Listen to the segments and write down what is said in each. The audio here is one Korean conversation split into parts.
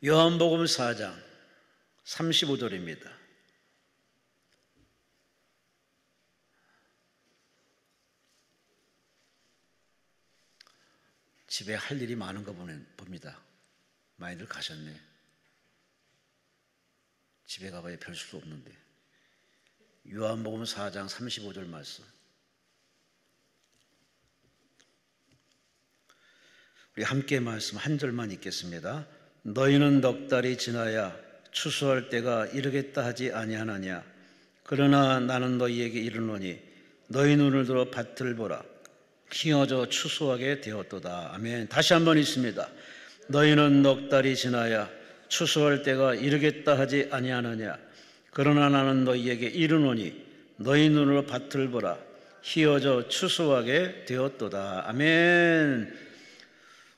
요한복음 4장 35절입니다. 집에 할 일이 많은가 봅니다. 많이들 가셨네. 집에 가봐야 별 수 없는데. 요한복음 4장 35절 말씀. 우리 함께 말씀 한 절만 읽겠습니다. 너희는 넉 달이 지나야 추수할 때가 이르겠다 하지 아니하느냐. 그러나 나는 너희에게 이르노니 너희 눈을 들어 밭을 보라. 키워져 추수하게 되었도다. 아멘. 다시 한번 읽습니다. 너희는 넉 달이 지나야 추수할 때가 이르겠다 하지 아니하느냐. 그러나 나는 너희에게 이르노니 너희 눈으로 밭을 보라. 희어져 추수하게 되었도다. 아멘.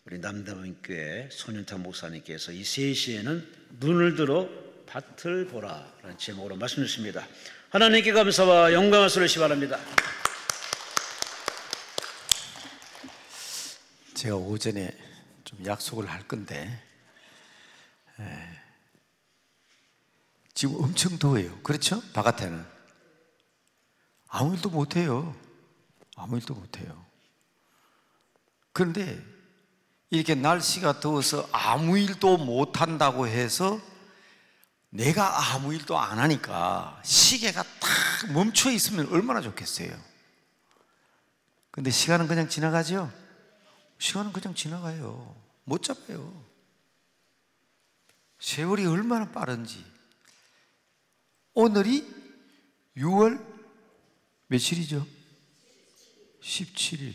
우리 남대문교회 손윤탁 목사님께서 이 3시에는 눈을 들어 밭을 보라 라는 제목으로 말씀 주십니다. 하나님께 감사와 영광을 돌리시기 바랍니다. 제가 오전에 좀 약속을 할 건데 지금 엄청 더워요. 그렇죠? 바깥에는 아무 일도 못해요. 아무 일도 못해요. 그런데 이렇게 날씨가 더워서 아무 일도 못한다고 해서 내가 아무 일도 안 하니까 시계가 딱 멈춰 있으면 얼마나 좋겠어요. 근데 시간은 그냥 지나가죠? 시간은 그냥 지나가요. 못 잡아요. 세월이 얼마나 빠른지. 오늘이 6월 며칠이죠? 17일.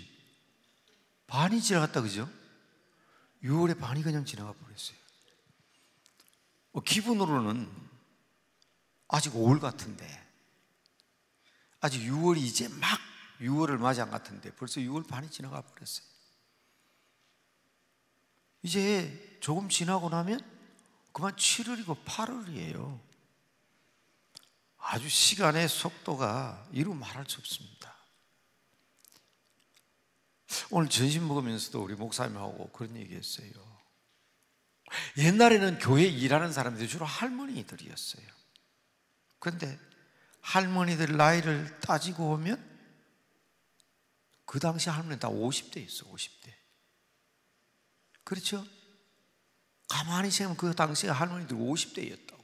반이 지나갔다, 그죠? 6월의 반이 그냥 지나가 버렸어요. 기분으로는 아직 5월 같은데, 아직 6월이 이제 막 6월을 맞이한 것 같은데 벌써 6월 반이 지나가 버렸어요. 이제 조금 지나고 나면 그만 7월이고 8월이에요. 아주 시간의 속도가 이루 말할 수 없습니다. 오늘 점심 먹으면서도 우리 목사님하고 그런 얘기 했어요. 옛날에는 교회 일하는 사람들이 주로 할머니들이었어요. 그런데 할머니들 나이를 따지고 보면 그 당시 할머니 다 50대였어. 50대. 그렇죠? 가만히 생각하면 그 당시에 할머니들 50대였다고.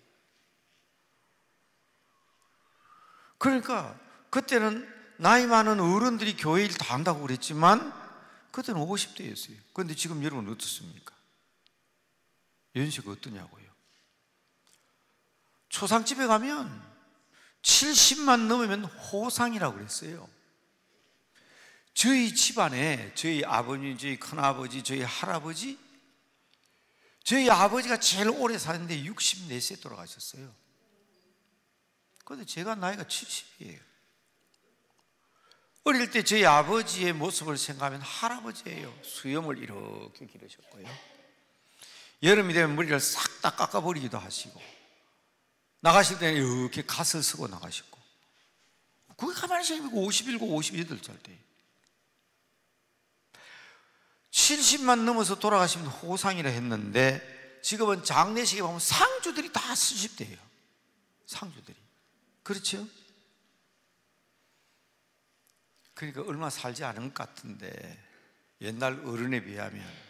그러니까 그때는 나이 많은 어른들이 교회 일 다 한다고 그랬지만 그때는 50대였어요. 그런데 지금 여러분 어떻습니까? 연세가 어떠냐고요? 초상집에 가면 70만 넘으면 호상이라고 그랬어요. 저희 집안에 저희 아버님, 저희 큰아버지, 저희 할아버지, 저희 아버지가 제일 오래 사는데 64세 돌아가셨어요. 그런데 제가 나이가 70이에요. 어릴 때 저희 아버지의 모습을 생각하면 할아버지예요. 수염을 이렇게 기르셨고요. 여름이 되면 머리를 싹 다 깎아버리기도 하시고, 나가실 때는 이렇게 갓을 쓰고 나가셨고, 그게 가만히 생각해보면 57, 58살 때 70만 넘어서 돌아가시면 호상이라 했는데 지금은 장례식에 보면 상주들이 다 70대예요. 상주들이. 그렇죠? 그러니까 얼마 살지 않은 것 같은데 옛날 어른에 비하면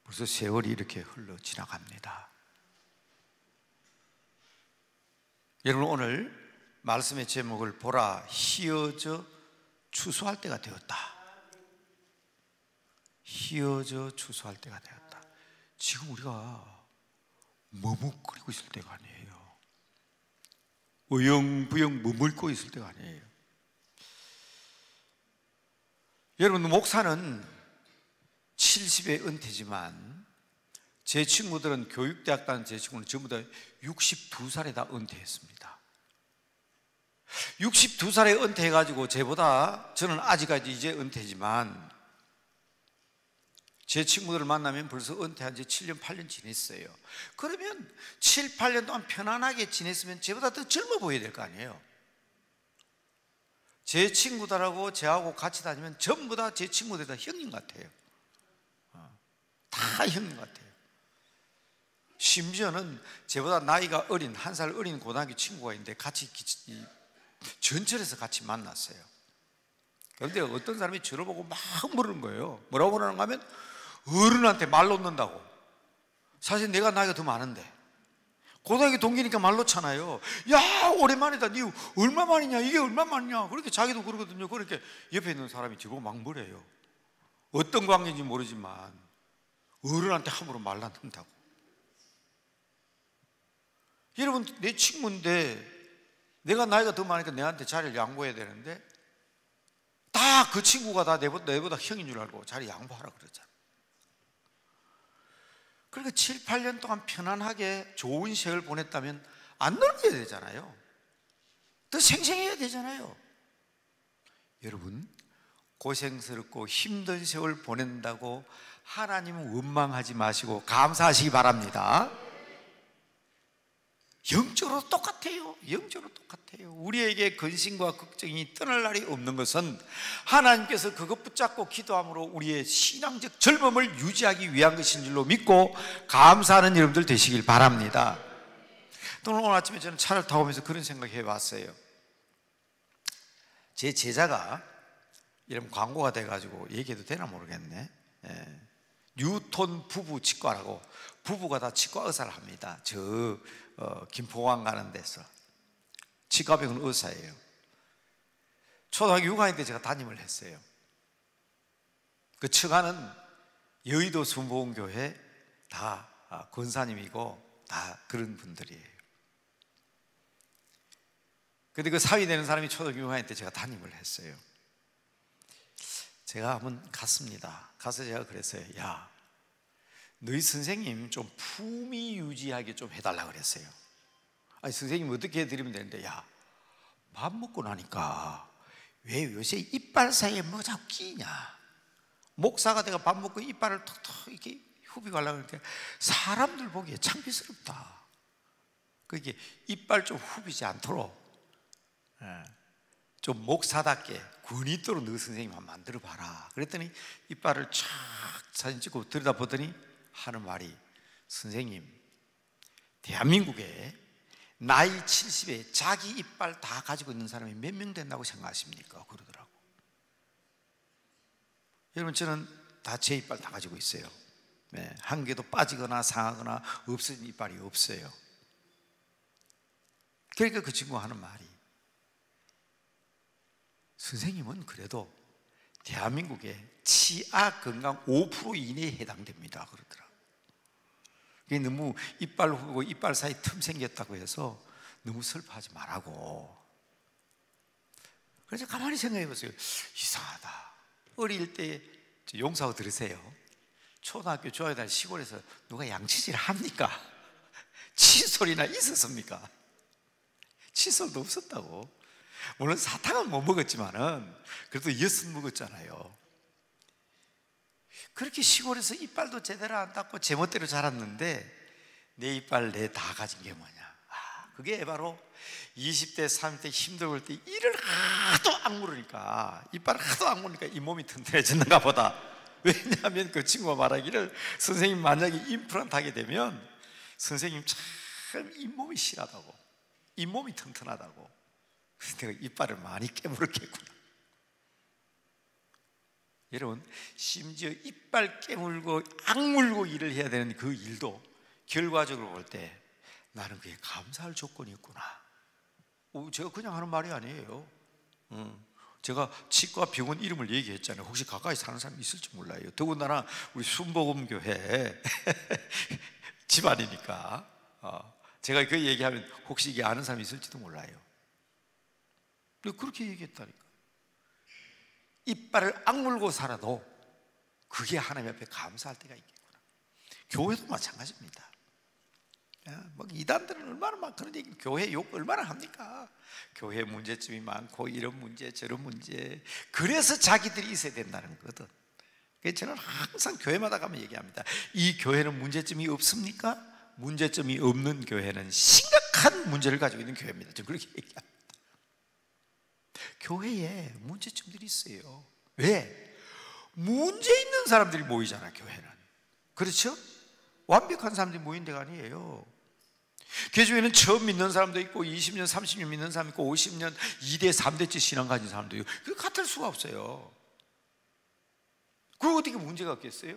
벌써 세월이 이렇게 흘러 지나갑니다. 여러분, 오늘 말씀의 제목을 보라, 희어져 추수할 때가 되었다. 희어져 추수할 때가 되었다. 지금 우리가 머뭇거리고 있을 때가 아니에요. 어영부영 머물고 있을 때가 아니에요. 여러분, 목사는 70의 은퇴지만 제 친구들은 교육대학 다니는 제 친구는 전부 다 62살에 다 은퇴했습니다. 62살에 은퇴해가지고 저는 아직까지 이제 은퇴지만 제 친구들을 만나면 벌써 은퇴한 지 7년, 8년 지냈어요. 그러면 7, 8년 동안 편안하게 지냈으면 저보다 더 젊어 보여야 될 거 아니에요. 제 친구들하고 저하고 같이 다니면 전부 다 제 친구들 다 형님 같아요. 다 형님 같아요. 심지어는 저보다 나이가 어린, 1살 어린 고등학교 친구가 있는데 같이 전철에서 같이 만났어요. 그런데 어떤 사람이 저를 보고 막 물은 거예요. 뭐라고 그러는가 하면 어른한테 말 놓는다고. 사실 내가 나이가 더 많은데 고등학교 동기니까 말 놓잖아요. 야, 오랜만이다. 니 얼마 만이냐, 이게 얼마 만이냐. 그렇게 자기도 그러거든요. 그렇게 옆에 있는 사람이 저보고 막 뭐래요. 어떤 관계인지 모르지만 어른한테 함부로 말 놓는다고. 여러분, 내 친구인데 내가 나이가 더 많으니까 내한테 자리를 양보해야 되는데 다 그 친구가 다 내보다 형인 줄 알고 자리 양보하라 그러잖아. 그러니까 7, 8년 동안 편안하게 좋은 세월 보냈다면 안 늙어야 되잖아요. 더 생생해야 되잖아요. 여러분, 고생스럽고 힘든 세월 보낸다고 하나님은 원망하지 마시고 감사하시기 바랍니다. 영적으로 똑같아요. 영적으로 똑같아요. 우리에게 근심과 걱정이 떠날 날이 없는 것은 하나님께서 그것 붙잡고 기도함으로 우리의 신앙적 젊음을 유지하기 위한 것인 줄로 믿고 감사하는 여러분들 되시길 바랍니다. 또 오늘 아침에 저는 차를 타고 오면서 그런 생각해 봤어요. 제 제자가 이런 광고가 돼가지고 얘기해도 되나 모르겠네. 뉴턴 부부 치과라고, 부부가 다 치과 의사를 합니다. 김포항 가는 데서 치과병원 의사예요. 초등학교 6학년 때 제가 담임을 했어요. 그 처가는 여의도 순복음교회 다 권사님이고 다 그런 분들이에요. 근데 그 사위 되는 사람이 초등학교 6학년 때 제가 담임을 했어요. 제가 한번 갔습니다. 가서 제가 그랬어요. 야, 너희 선생님 좀 품위 유지하게 좀 해달라 그랬어요. 아니, 선생님 어떻게 해드리면 되는데, 야, 밥 먹고 나니까 왜 요새 이빨 사이에 뭐 자꾸 끼냐. 목사가 내가 밥 먹고 이빨을 톡톡 이렇게 후비고 하려고 하는데 사람들 보기에 창피스럽다. 그게 이빨 좀 후비지 않도록 좀 목사답게 군이 있도록 너 선생님 한번 만들어 봐라. 그랬더니 이빨을 쫙 사진 찍고 들여다보더니 하는 말이, 선생님, 대한민국에 나이 70에 자기 이빨 다 가지고 있는 사람이 몇 명 된다고 생각하십니까? 그러더라고. 여러분, 저는 다 제 이빨 다 가지고 있어요. 한 개도 빠지거나 상하거나 없어진 이빨이 없어요. 그러니까 그 친구가 하는 말이, 선생님은 그래도 대한민국의 치아 건강 5% 이내에 해당됩니다. 그러더라고요. 그게 너무 이빨 후고 이빨 사이 틈 생겼다고 해서 너무 슬퍼하지 말라고. 그래서 가만히 생각해 보세요. 이상하다. 어릴 때 용사고 들으세요. 초등학교 좋아하던 시골에서 누가 양치질 합니까? 칫솔이나 있었습니까? 칫솔도 없었다고. 물론 사탕은 못 먹었지만은 그래도 엿은 먹었잖아요. 그렇게 시골에서 이빨도 제대로 안 닦고 제멋대로 자랐는데 내 이빨 내 다 가진 게 뭐냐. 그게 바로 20대 30대 힘들을 때 이를 하도 악물으니까, 이빨을 하도 악물으니까 잇몸이 튼튼해졌는가 보다. 왜냐하면 그 친구가 말하기를, 선생님 만약에 임플란트 하게 되면 선생님 참 잇몸이 실하다고, 잇몸이 튼튼하다고. 그래서 내가 이빨을 많이 깨물었겠구나. 여러분, 심지어 이빨 깨물고 악물고 일을 해야 되는 그 일도 결과적으로 볼 때 나는 그게 감사할 조건이었구나. 제가 그냥 하는 말이 아니에요. 제가 치과 병원 이름을 얘기했잖아요. 혹시 가까이 사는 사람이 있을지 몰라요. 더군다나 우리 순복음교회 집안이니까 제가 그 얘기하면 혹시 이게 아는 사람이 있을지도 몰라요. 그렇게 얘기했다니까. 이빨을 악물고 살아도 그게 하나님 앞에 감사할 때가 있겠구나. 교회도 마찬가지입니다. 뭐 이단들은 얼마나 막 그런 얘기, 교회 욕 얼마나 합니까? 교회 문제점이 많고 이런 문제 저런 문제, 그래서 자기들이 있어야 된다는 거거든. 그래서 저는 항상 교회마다 가면 얘기합니다. 이 교회는 문제점이 없습니까? 문제점이 없는 교회는 심각한 문제를 가지고 있는 교회입니다. 저는 그렇게 얘기합니다. 교회에 문제점들이 있어요. 왜? 문제 있는 사람들이 모이잖아, 교회는. 그렇죠? 완벽한 사람들이 모인 데가 아니에요. 교회는 처음 믿는 사람도 있고 20년, 30년 믿는 사람 있고 50년 2대, 3대째 신앙 가진 사람도 있고 그 같을 수가 없어요. 그거 어떻게 문제가 없겠어요?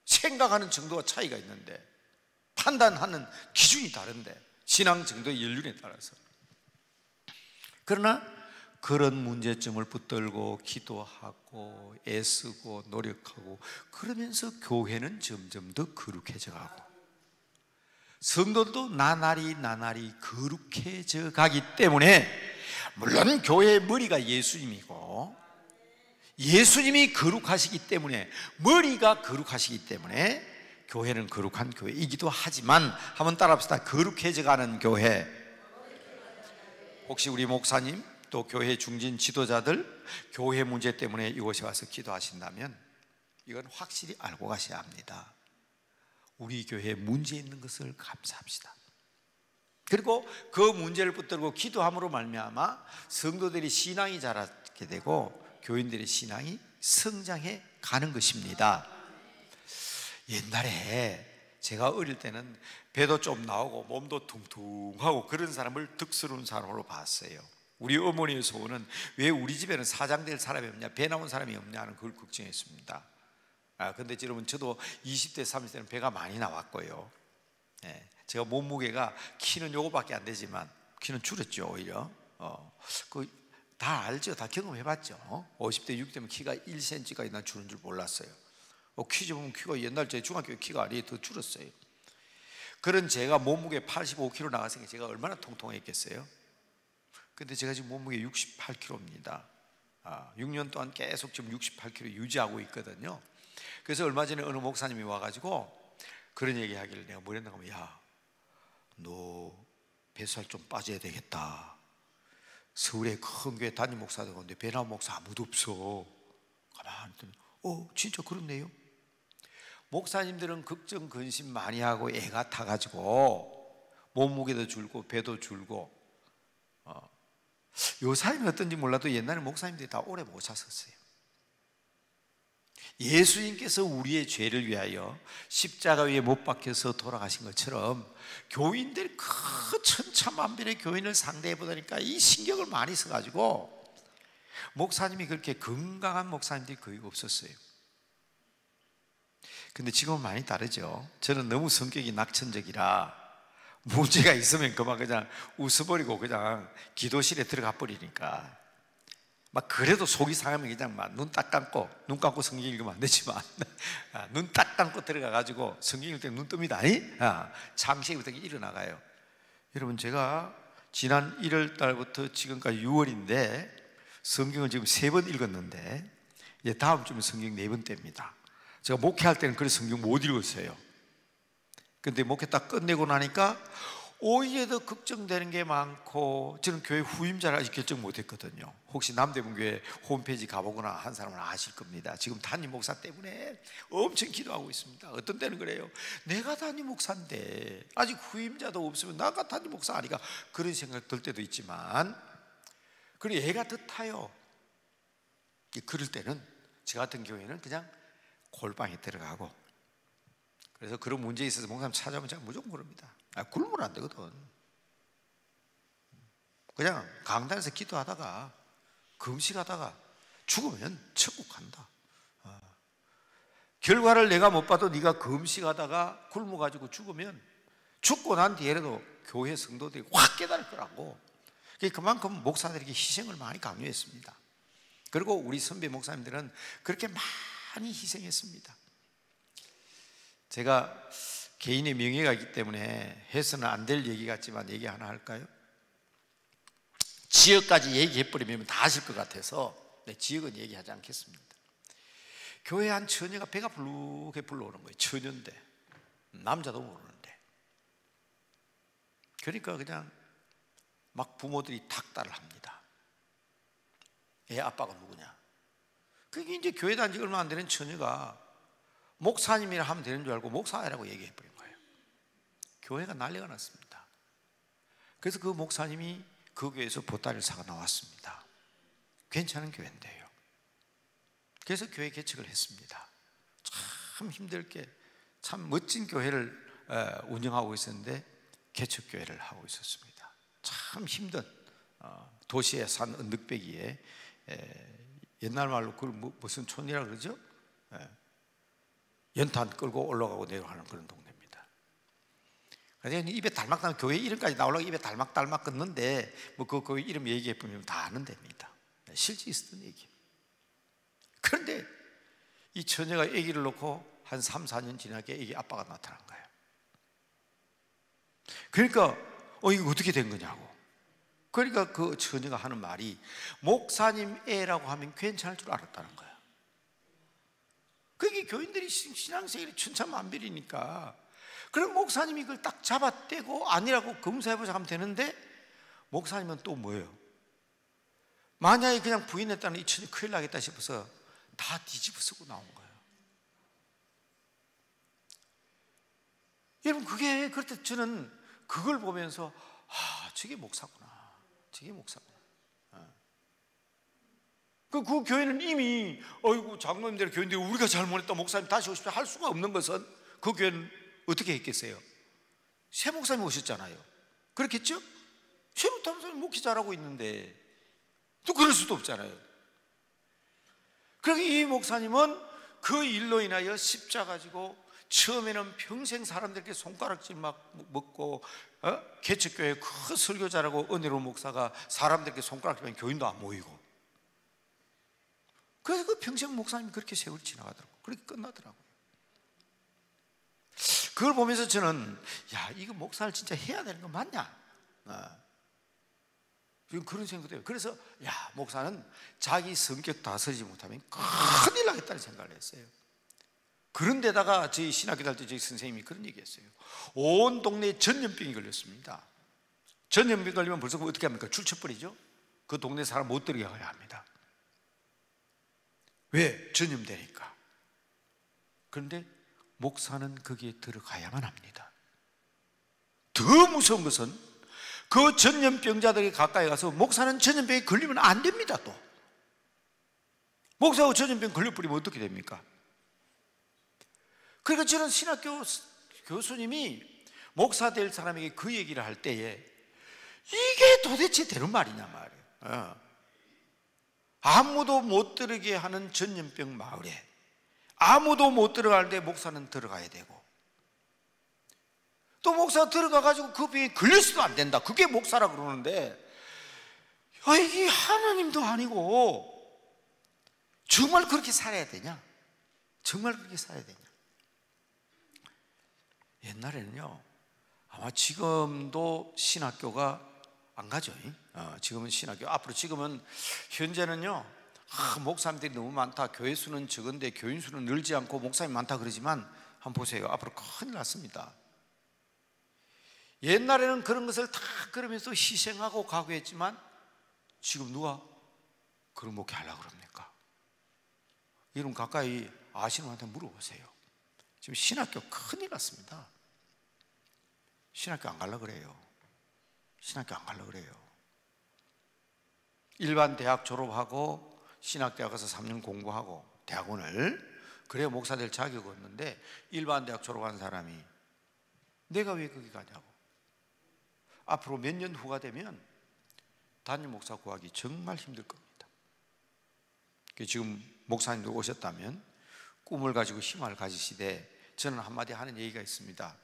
생각하는 정도가 차이가 있는데, 판단하는 기준이 다른데, 신앙 정도의 연륜에 따라서. 그러나 그런 문제점을 붙들고 기도하고 애쓰고 노력하고 그러면서 교회는 점점 더 거룩해져 가고 성도도 나날이 거룩해져 가기 때문에, 물론 교회의 머리가 예수님이고 예수님이 거룩하시기 때문에, 머리가 거룩하시기 때문에 교회는 거룩한 교회이기도 하지만, 한번 따라합시다. 거룩해져 가는 교회. 혹시 우리 목사님 또 교회 중진 지도자들 교회 문제 때문에 이곳에 와서 기도하신다면 이건 확실히 알고 가셔야 합니다. 우리 교회에 문제 있는 것을 감사합시다. 그리고 그 문제를 붙들고 기도함으로 말미암아 성도들이 신앙이 자라게 되고 교인들의 신앙이 성장해 가는 것입니다. 옛날에 제가 어릴 때는 배도 좀 나오고 몸도 퉁퉁하고 그런 사람을 덕스러운 사람으로 봤어요. 우리 어머니의 소원은 왜 우리 집에는 사장될 사람이 없냐, 배 나온 사람이 없냐 하는 그걸 걱정했습니다. 근데 여러분, 저도 20대, 30대는 배가 많이 나왔고요. 제가 몸무게가 키는 요거밖에 안 되지만 키는 줄었죠, 오히려. 다 알죠, 다 경험해봤죠. 50대, 60대면 키가 1cm까지 난 줄은 줄 몰랐어요. 키 좀 키가 옛날 제 중학교 키가 아니에요, 더 줄었어요. 그런 제가 몸무게 85kg 나갔으니까 제가 얼마나 통통했겠어요. 근데 제가 지금 몸무게 68kg입니다. 6년 동안 계속 지금 68kg 유지하고 있거든요. 그래서 얼마 전에 어느 목사님이 와가지고 그런 얘기 하기를, 내가 뭐 했나 하면, 야, 너 뱃살 좀 빠져야 되겠다. 서울에 큰 교회 담임 목사도 근데 배 나온 목사 아무도 없어. 가만히 있더니 진짜 그렇네요. 목사님들은 걱정 근심 많이 하고 애가 타가지고 몸무게도 줄고 배도 줄고, 요사이는 어떤지 몰라도 옛날에 목사님들이 다 오래 못 사셨어요. 예수님께서 우리의 죄를 위하여 십자가 위에 못 박혀서 돌아가신 것처럼 교인들이 그 천차만별의 교인을 상대해 보다니까 이 신경을 많이 써가지고 목사님이 그렇게 건강한 목사님들이 거의 없었어요. 근데 지금은 많이 다르죠. 저는 너무 성격이 낙천적이라 문제가 있으면 그냥 웃어버리고 그냥 기도실에 들어가 버리니까, 막 그래도 속이 상하면 그냥 막 눈 딱 감고, 눈 감고 성경 읽으면 안 되지만 눈 딱 감고 들어가가지고 성경 읽을 때 눈 뜹니다. 잠시부터 일어나가요. 여러분, 제가 지난 1월 달부터 지금까지 6월인데 성경을 지금 3번 읽었는데 이제 다음 주면 성경 4번 뗍니다. 제가 목회할 때는 그래서 성경 못 읽었어요. 근데 목회 딱 끝내고 나니까 오히려 더 걱정되는 게 많고, 저는 교회 후임자를 아직 결정 못 했거든요. 혹시 남대문교회 홈페이지 가보거나 한 사람은 아실 겁니다. 지금 담임 목사 때문에 엄청 기도하고 있습니다. 어떤 때는 그래요. 내가 담임 목사인데 아직 후임자도 없으면 나가 담임 목사 아니가, 그런 생각 들 때도 있지만, 그리고 애가 더 타요. 그럴 때는 저 같은 교회는 그냥 골방에 들어가고, 그래서 그런 문제에 있어서 목사님 찾아오면 제가 무조건 그럽니다. 굶으면 안 되거든. 그냥 강단에서 기도하다가 금식하다가 죽으면 천국 간다. 결과를 내가 못 봐도 네가 금식하다가 굶어가지고 죽으면 죽고 난 뒤에라도 교회 성도들이 확 깨달을 거라고. 그만큼 목사들에게 희생을 많이 강요했습니다. 그리고 우리 선배 목사님들은 그렇게 많이 희생했습니다. 제가 개인의 명예가 있기 때문에 해서는 안 될 얘기 같지만 얘기 하나 할까요? 지역까지 얘기해버리면 다 아실 것 같아서 지역은 얘기하지 않겠습니다. 교회 한 처녀가 배가 불룩해 불러오는 거예요. 처녀인데, 남자도 모르는데. 그러니까 그냥 막 부모들이 탁달을 합니다. 애 아빠가 누구냐? 그게 이제 교회 다닌 지 얼마 안 되는 처녀가 목사님이라 하면 되는 줄 알고 목사라고 얘기해버린 거예요. 교회가 난리가 났습니다. 그래서 그 목사님이 그 교회에서 보따리를 사가 나왔습니다. 괜찮은 교회인데요. 그래서 교회 개척을 했습니다. 참 힘들게 참 멋진 교회를 운영하고 있었는데 개척교회를 하고 있었습니다. 참 힘든 도시의 산 언덕배기에 옛날 말로 그걸 무슨 촌이라 그러죠? 연탄 끌고 올라가고 내려가는 그런 동네입니다. 그래서 입에 달막달막 교회 이름까지 나오려고 입에 달막달막 끊는데 뭐 그 교회 이름 얘기해 보면 다 아는 데입니다. 실제 있었던 얘기. 그런데 이 처녀가 아기를 놓고 한 3, 4년 지나게 아기 아빠가 나타난 거예요. 그러니까 이거 어떻게 된 거냐고. 그러니까 그 처녀가 하는 말이 목사님 애라고 하면 괜찮을 줄 알았다는 거야. 그게 교인들이 신앙생활이 천차만별이니까 그럼 목사님이 그걸 딱 잡아떼고 아니라고 검사해보자 하면 되는데 목사님은 또 뭐예요? 만약에 그냥 부인했다는 이 처녀 큰일 나겠다 싶어서 다 뒤집어 쓰고 나온 거예요. 여러분 그게 그럴 때 저는 그걸 보면서 저게 목사구나. 저게 목사구나. 그 교회는 이미 어이구 장로님들 교인들이 우리가 잘못했다 목사님 다시 오십시오 할 수가 없는 것은 그 교회는 어떻게 했겠어요? 새 목사님 오셨잖아요. 그렇겠죠? 새 목사님 목회 잘하고 있는데 또 그럴 수도 없잖아요. 그러니까 이 목사님은 그 일로 인하여 십자가 지고 처음에는 평생 사람들에게 손가락질 막 먹고 개척교회 큰 설교자라고 은혜로운 목사가 사람들에게 손가락질 먹으면 교인도 안 모이고 그래서 그 평생 목사님이 그렇게 세월이 지나가더라고요. 그렇게 끝나더라고요. 그걸 보면서 저는 이거 목사를 진짜 해야 되는 거 맞냐? 그런 생각도 해요. 그래서 목사는 자기 성격 다스리지 못하면 큰일 나겠다는 생각을 했어요. 그런데다가 저희 신학교 다닐 때 저희 선생님이 그런 얘기했어요. 온 동네에 전염병이 걸렸습니다. 전염병 걸리면 벌써 어떻게 합니까? 출처버리죠. 그 동네 사람 못 들어가게 합니다. 왜? 전염되니까. 그런데 목사는 거기에 들어가야만 합니다. 더 무서운 것은 그 전염병자들이 가까이 가서 목사는 전염병에 걸리면 안 됩니다. 또 목사가 전염병 걸려버리면 어떻게 됩니까? 그러니까 저는 신학교 교수님이 목사 될 사람에게 그 얘기를 할 때에 이게 도대체 되는 말이냐 말이에요. 아무도 못 들어게 하는 전염병 마을에 아무도 못 들어가는데 목사는 들어가야 되고 또 목사 들어가가지고 그 병에 걸려서도 안 된다. 그게 목사라 그러는데 이게 하나님도 아니고 정말 그렇게 살아야 되냐? 정말 그렇게 살아야 되냐? 옛날에는요 아마 지금도 신학교가 안 가죠. 지금은 신학교 앞으로 지금은 현재는요 목사님들이 너무 많다 교회 수는 적은데 교인 수는 늘지 않고 목사님 많다 그러지만 한번 보세요. 앞으로 큰일 났습니다. 옛날에는 그런 것을 다 그러면서 희생하고 각오했지만 지금 누가 그런 목회 하려고 그럽니까? 여러분 가까이 아시는 분한테 물어보세요. 지금 신학교 큰일 났습니다. 신학교 안 가려고 그래요. 신학교 안 가려고 그래요. 일반 대학 졸업하고 신학대학 가서 3년 공부하고 대학원을 그래야 목사 될 자격이 없는데 일반 대학 졸업한 사람이 내가 왜 거기 가냐고. 앞으로 몇 년 후가 되면 담임 목사 구하기 정말 힘들 겁니다. 지금 목사님도 오셨다면 꿈을 가지고 희망을 가지시되 저는 한마디 하는 얘기가 있습니다.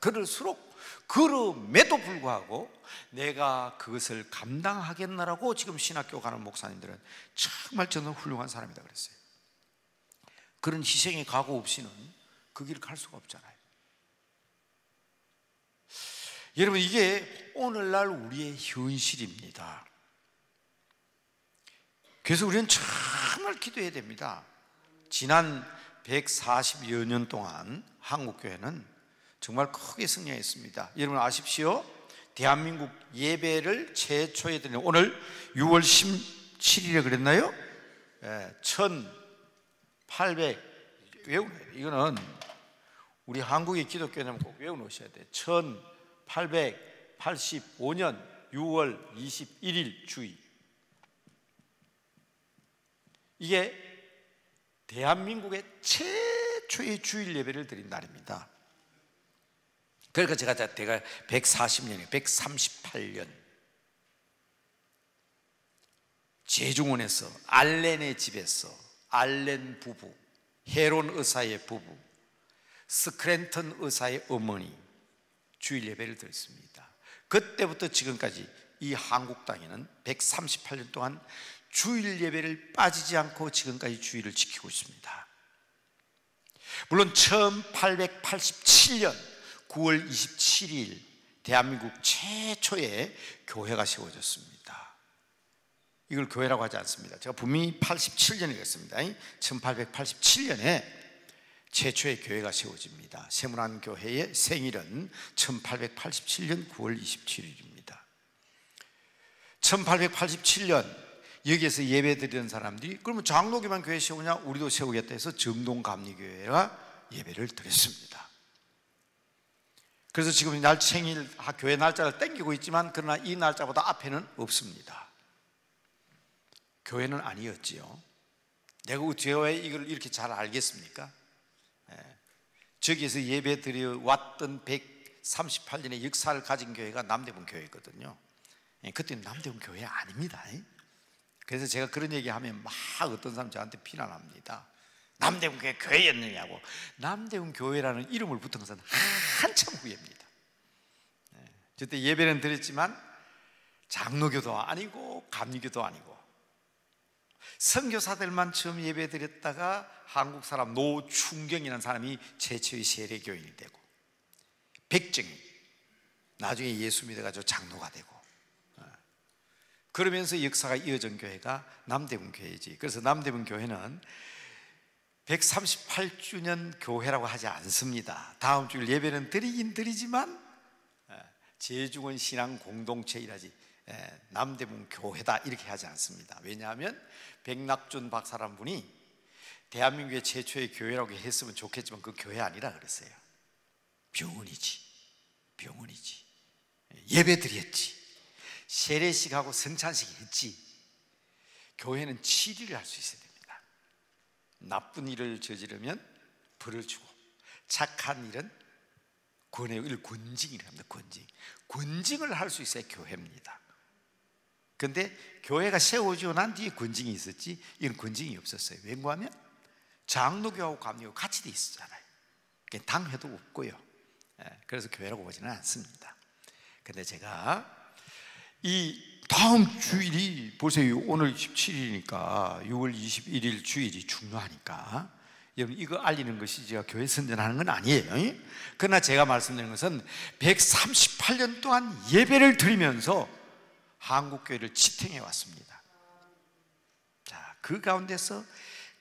그럼에도 불구하고 내가 그것을 감당하겠나라고 지금 신학교 가는 목사님들은 정말 저는 훌륭한 사람이다 그랬어요. 그런 희생의 각오 없이는 그 길을 갈 수가 없잖아요. 여러분 이게 오늘날 우리의 현실입니다. 그래서 우리는 정말 기도해야 됩니다. 지난 140여 년 동안 한국교회는 정말 크게 승리했습니다. 여러분 아십시오? 대한민국 예배를 최초에 드리는 오늘 6월 17일에 그랬나요? 1800 외우네요. 이거는 우리 한국의 기독교는 꼭 외워놓으셔야 돼요. 1885년 6월 21일 주일. 이게 대한민국의 최초의 주일 예배를 드린 날입니다. 그러니까 제가 140년에 138년 제중원에서 알렌의 집에서 알렌 부부, 헤론 의사의 부부, 스크랜턴 의사의 어머니 주일 예배를 드렸습니다. 그때부터 지금까지 이 한국 땅에는 138년 동안 주일 예배를 빠지지 않고 지금까지 주일을 지키고 있습니다. 물론 1887년 9월 27일 대한민국 최초의 교회가 세워졌습니다. 이걸 교회라고 하지 않습니다. 제가 분명히 87년에 그랬습니다. 1887년에 최초의 교회가 세워집니다. 세문안교회의 생일은 1887년 9월 27일입니다. 1887년 여기에서 예배드리는 사람들이 그러면 장로교만 교회 세우냐? 우리도 세우겠다 해서 정동감리교회가 예배를 드렸습니다. 그래서 지금 생일 교회 날짜를 땡기고 있지만 그러나 이 날짜보다 앞에는 없습니다. 교회는 아니었지요. 내가 어떻게 이걸 이렇게 잘 알겠습니까? 저기에서 예배 드려 왔던 138년의 역사를 가진 교회가 남대문 교회거든요. 그때는 남대문 교회 아닙니다. 그래서 제가 그런 얘기하면 막 어떤 사람 저한테 비난합니다. 남대문 교회 교회였느냐고. 남대문 교회라는 이름을 붙은 것은 한참 후입니다. 그때 예배는 드렸지만 장로교도 아니고 감리교도 아니고 선교사들만 처음 예배 드렸다가 한국 사람 노충경이라는 사람이 최초의 세례교인이 되고 백정이 나중에 예수 믿어가지고 장로가 되고 그러면서 역사가 이어진 교회가 남대문 교회지. 그래서 남대문 교회는 138주년 교회라고 하지 않습니다. 다음 주일 예배는 드리긴 드리지만 제중원 신앙 공동체이라지 남대문 교회다 이렇게 하지 않습니다. 왜냐하면 백낙준 박사란 분이 대한민국의 최초의 교회라고 했으면 좋겠지만 그 교회 아니라 그랬어요. 병원이지. 예배 드렸지. 세례식하고 성찬식 했지. 교회는 치료를 할 수 있어야 됩니다. 나쁜 일을 저지르면 벌을 주고 착한 일은 권해요. 권징이라고 합니다. 권징을 할 수 있어야 교회입니다. 그런데 교회가 세워지고 난 뒤에 권징이 있었지 이건 권징이 없었어요. 왜냐하면 장로교하고 감리교 같이 돼 있었잖아요. 당회도 없고요. 그래서 교회라고 보지는 않습니다. 그런데 제가 이 다음 주일이 보세요. 오늘 17일이니까 6월 21일 주일이 중요하니까 여러분 이거 알리는 것이 제가 교회 선전하는 건 아니에요. 그러나 제가 말씀드리는 것은 138년 동안 예배를 드리면서 한국교회를 지탱해 왔습니다. 자, 그 가운데서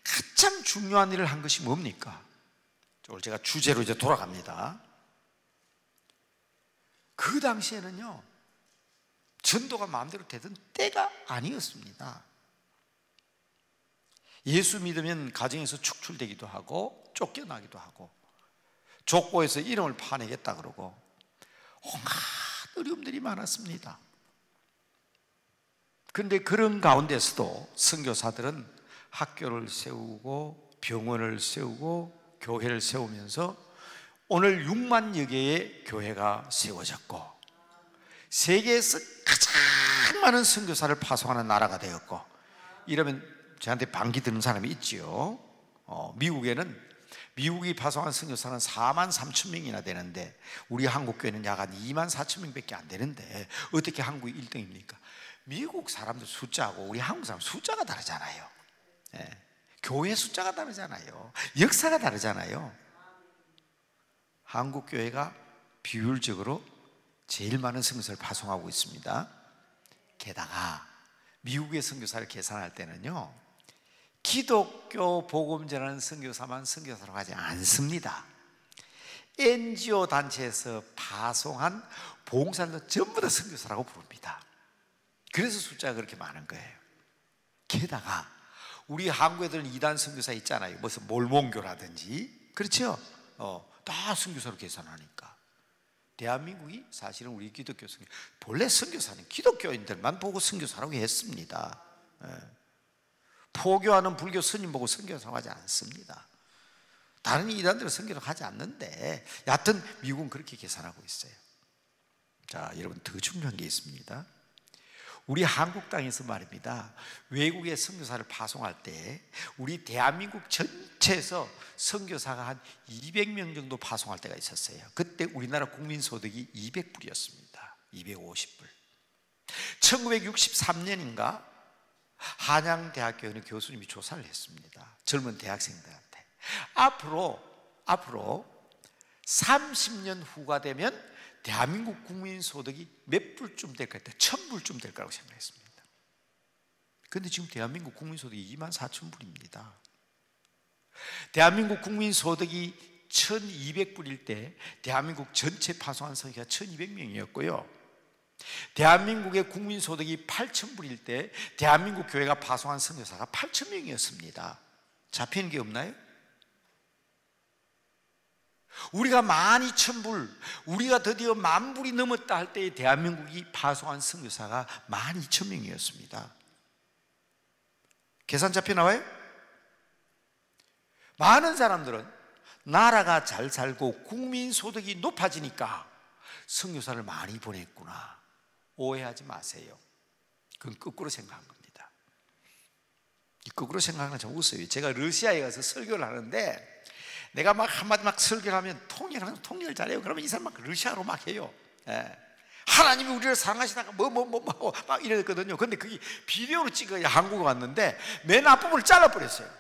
가장 중요한 일을 한 것이 뭡니까? 오늘 제가 주제로 이제 돌아갑니다. 그 당시에는요 전도가 마음대로 되던 때가 아니었습니다. 예수 믿으면 가정에서 축출되기도 하고 쫓겨나기도 하고 족보에서 이름을 파내겠다 그러고 온갖 어려움들이 많았습니다. 그런데 그런 가운데서도 선교사들은 학교를 세우고 병원을 세우고 교회를 세우면서 오늘 6만여 개의 교회가 세워졌고 세계에서 가장 많은 선교사를 파송하는 나라가 되었고 이러면 저한테 반기 드는 사람이 있지요. 미국이 파송한 선교사는 4만 3천 명이나 되는데 우리 한국교회는 약 한 2만 4천 명밖에 안 되는데 어떻게 한국이 1등입니까? 미국 사람들 숫자하고 우리 한국 사람 숫자가 다르잖아요. 교회 숫자가 다르잖아요. 역사가 다르잖아요. 한국교회가 비율적으로 제일 많은 선교사를 파송하고 있습니다. 게다가 미국의 선교사를 계산할 때는요 기독교 복음 전하는 선교사만 선교사라고 하지 않습니다. NGO 단체에서 파송한 봉사자도 전부 다 선교사라고 부릅니다. 그래서 숫자가 그렇게 많은 거예요. 게다가 우리 한국에들은 이단 선교사 있잖아요. 무슨 몰몬교라든지 그렇죠? 다 선교사로 계산하니까 대한민국이 사실은 우리 기독교 선교 본래 선교사는 기독교인들만 보고 선교사라고 했습니다. 포교하는 불교 스님 보고 선교사라고 하지 않습니다. 다른 이단들은 선교를 하지 않는데 여하튼 미국은 그렇게 계산하고 있어요. 자, 여러분 더 중요한 게 있습니다. 우리 한국 땅에서 말입니다, 외국에 선교사를 파송할 때 우리 대한민국 전체에서 선교사가 한 200명 정도 파송할 때가 있었어요. 그때 우리나라 국민소득이 200불이었습니다. 250불. 1963년인가 한양대학교에 있는 교수님이 조사를 했습니다. 젊은 대학생들한테 앞으로 30년 후가 되면 대한민국 국민소득이 몇 불쯤 될까 했더니 1000불쯤 될 거라고 생각했습니다. 그런데 지금 대한민국 국민소득이 24,000불입니다. 대한민국 국민소득이 1200불일 때 대한민국 전체 파송한 선교가 1200명이었고요 대한민국의 국민소득이 8000불일 때 대한민국 교회가 파송한 선교사가 8000명이었습니다. 잡히는 게 없나요? 우리가 12,000불, 우리가 드디어 10,000불이 넘었다 할 때에 대한민국이 파송한 선교사가 12,000명이었습니다. 계산 잡혀 나와요? 많은 사람들은 나라가 잘 살고 국민소득이 높아지니까 선교사를 많이 보냈구나, 오해하지 마세요. 그건 거꾸로 생각한 겁니다. 이 거꾸로 생각하는 참 웃어요. 제가 러시아에 가서 설교를 하는데 내가 막 한마디 막 설교를 하면 통역을 잘해요. 그러면 이 사람 막 러시아로 막 해요. 예. 하나님이 우리를 사랑하시다가 막 이랬거든요. 근데 그게 비디오로 찍어야 한국에 왔는데 맨 앞부분을 잘라버렸어요.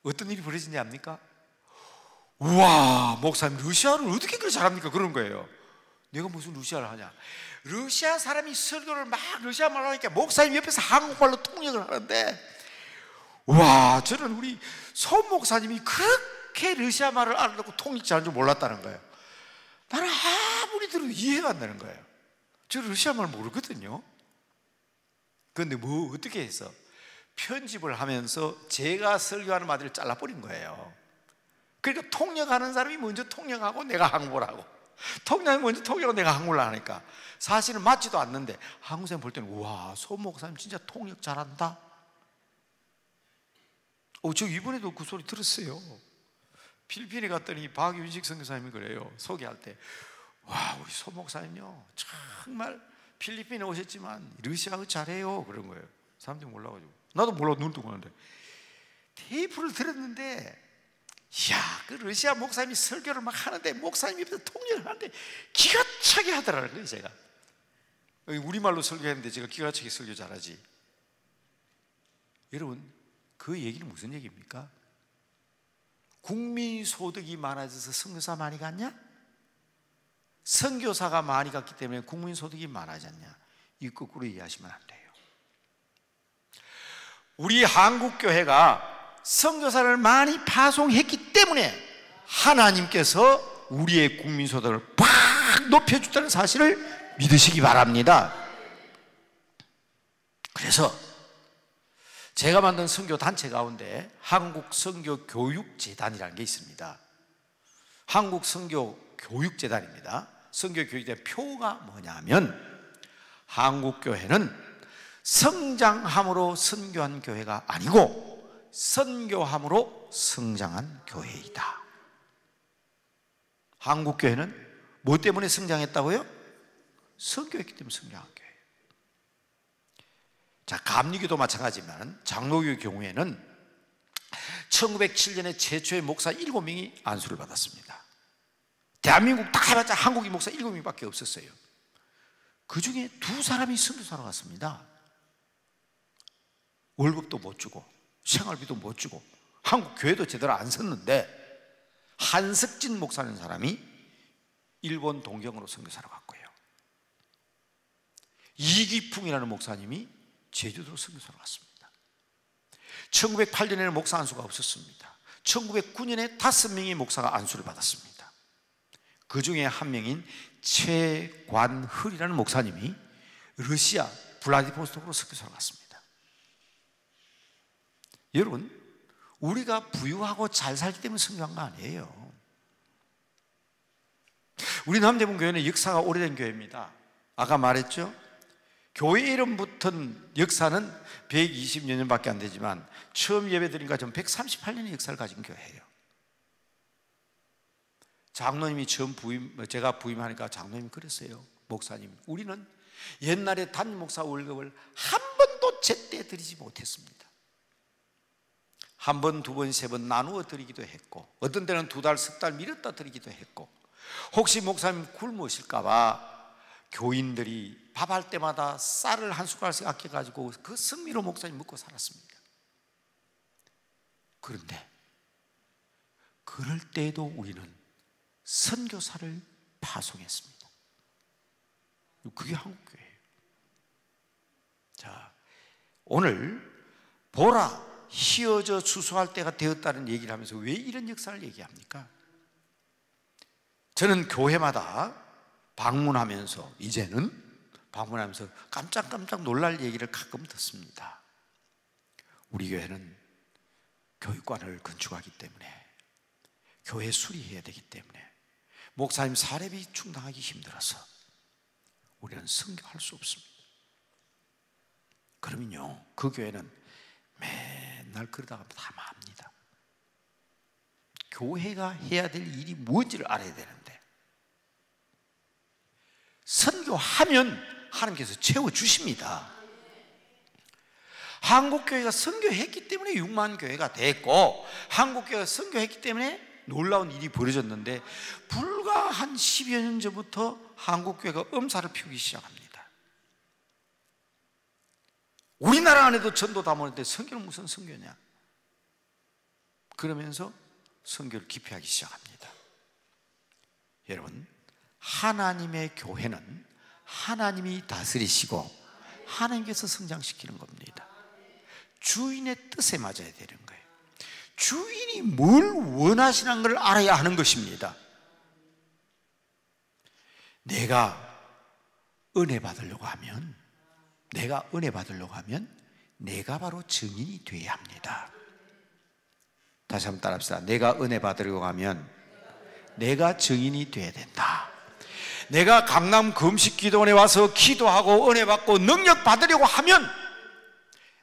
어떤 일이 벌어진지 압니까? 우와, 목사님 러시아를 어떻게 그렇게 잘합니까? 그런 거예요. 내가 무슨 러시아를 하냐? 러시아 사람이 설교를 막 러시아 말로 하니까 목사님 옆에서 한국말로 통역을 하는데, 와, 저는 우리 소 목사님이 그렇게 러시아 말을 알아듣고 통역 잘하는 줄 몰랐다는 거예요. 나는 아무리 들어도 이해가 안 되는 거예요. 저 러시아 말 모르거든요. 그런데 뭐 어떻게 해서 편집을 하면서 제가 설교하는 말들을 잘라버린 거예요. 그러니까 통역하는 사람이 먼저 통역하고 내가 한국어를 하고, 통역이 먼저 통역하고 내가 한국어를 하니까 사실은 맞지도 않는데 한국 사람 볼 때는 우와, 소 목사님 진짜 통역 잘한다. 저 이번에도 그 소리 들었어요. 필리핀에 갔더니 박윤식 선교사님이 그래요. 소개할 때, 와, 우리 소 목사님요 정말 필리핀에 오셨지만 러시아어 잘해요, 그런 거예요. 사람들이 몰라가지고, 나도 몰라, 눈 뜨고 하는데 테이프를 들었는데, 이야, 그 러시아 목사님이 설교를 막 하는데 목사님이 옆에서 통역을 하는데 기가 차게 하더라는 거예요. 제가 우리말로 설교했는데 제가 기가 차게 설교 잘하지. 여러분, 그 얘기는 무슨 얘기입니까? 국민소득이 많아져서 선교사 많이 갔냐? 선교사가 많이 갔기 때문에 국민소득이 많아졌냐? 이 거꾸로 이해하시면 안 돼요. 우리 한국교회가 선교사를 많이 파송했기 때문에 하나님께서 우리의 국민소득을 팍 높여줬다는 사실을 믿으시기 바랍니다. 그래서 제가 만든 선교 단체 가운데 한국선교교육재단이라는 게 있습니다. 한국선교교육재단입니다. 선교교육재단 표가 뭐냐면, 한국교회는 성장함으로 선교한 교회가 아니고 선교함으로 성장한 교회이다. 한국교회는 뭐 때문에 성장했다고요? 선교했기 때문에 성장한 교회. 자, 감리교도 마찬가지지만 장로교의 경우에는 1907년에 최초의 목사 7명이 안수를 받았습니다. 대한민국 다 해봤자 한국인 목사 7명밖에 없었어요. 그 중에 2사람이 선교사로 갔습니다. 월급도 못 주고 생활비도 못 주고 한국 교회도 제대로 안 섰는데, 한석진 목사라는 사람이 일본 동경으로 선교사로 갔고요, 이기풍이라는 목사님이 제주도로 선교사로 갔습니다. 1908년에는 목사 안수가 없었습니다. 1909년에 5명의 목사가 안수를 받았습니다. 그 중에 한 명인 최관ህ이라는 목사님이 러시아 블라디보스토크로 선교사로 갔습니다. 여러분, 우리가 부유하고 잘 살기 때문에 선교한 거 아니에요. 우리 남대문 교회는 역사가 오래된 교회입니다. 아까 말했죠? 교회 이름 붙은 역사는 120여 년밖에 안 되지만 처음 예배 드린가 전 138년의 역사를 가진 교회예요. 장로님이 처음 제가 부임하니까 장로님이 그랬어요. 목사님, 우리는 옛날에 담임 목사 월급을 한 번도 제때 드리지 못했습니다. 한 번, 두 번, 세 번 나누어 드리기도 했고, 어떤 때는 두 달, 석 달 미뤘다 드리기도 했고, 혹시 목사님 굶으실까봐 교인들이 밥할 때마다 쌀을 한 숟갈씩 아껴가지고 그 성미로 목사님 먹고 살았습니다. 그런데 그럴 때에도 우리는 선교사를 파송했습니다. 그게 한국교회예요. 자, 오늘 보라 휘어져 추수할 때가 되었다는 얘기를 하면서 왜 이런 역사를 얘기합니까? 저는 교회마다 방문하면서 이제는 방문하면서 깜짝깜짝 놀랄 얘기를 가끔 듣습니다. 우리 교회는 교육관을 건축하기 때문에, 교회 수리해야 되기 때문에, 목사님 사례비 충당하기 힘들어서 우리는 선교할 수 없습니다. 그러면요, 그 교회는 맨날 그러다가 다 맙니다. 교회가 해야 될 일이 뭔지를 알아야 되는데, 선교하면 하나님께서 채워주십니다. 한국교회가 선교했기 때문에 6만 교회가 됐고, 한국교회가 선교했기 때문에 놀라운 일이 벌어졌는데, 불과 한 10여 년 전부터 한국교회가 엄살을 피우기 시작합니다. 우리나라 안에도 전도 다 모는데 선교는 무슨 선교냐? 그러면서 선교를 기피하기 시작합니다. 여러분, 하나님의 교회는 하나님이 다스리시고 하나님께서 성장시키는 겁니다. 주인의 뜻에 맞아야 되는 거예요. 주인이 뭘 원하시는 걸 알아야 하는 것입니다. 내가 은혜 받으려고 하면 내가 바로 증인이 되어야 합니다. 다시 한번 따라합시다. 내가 은혜 받으려고 하면 내가 증인이 되어야 된다. 내가 강남 금식기도원에 와서 기도하고 은혜 받고 능력 받으려고 하면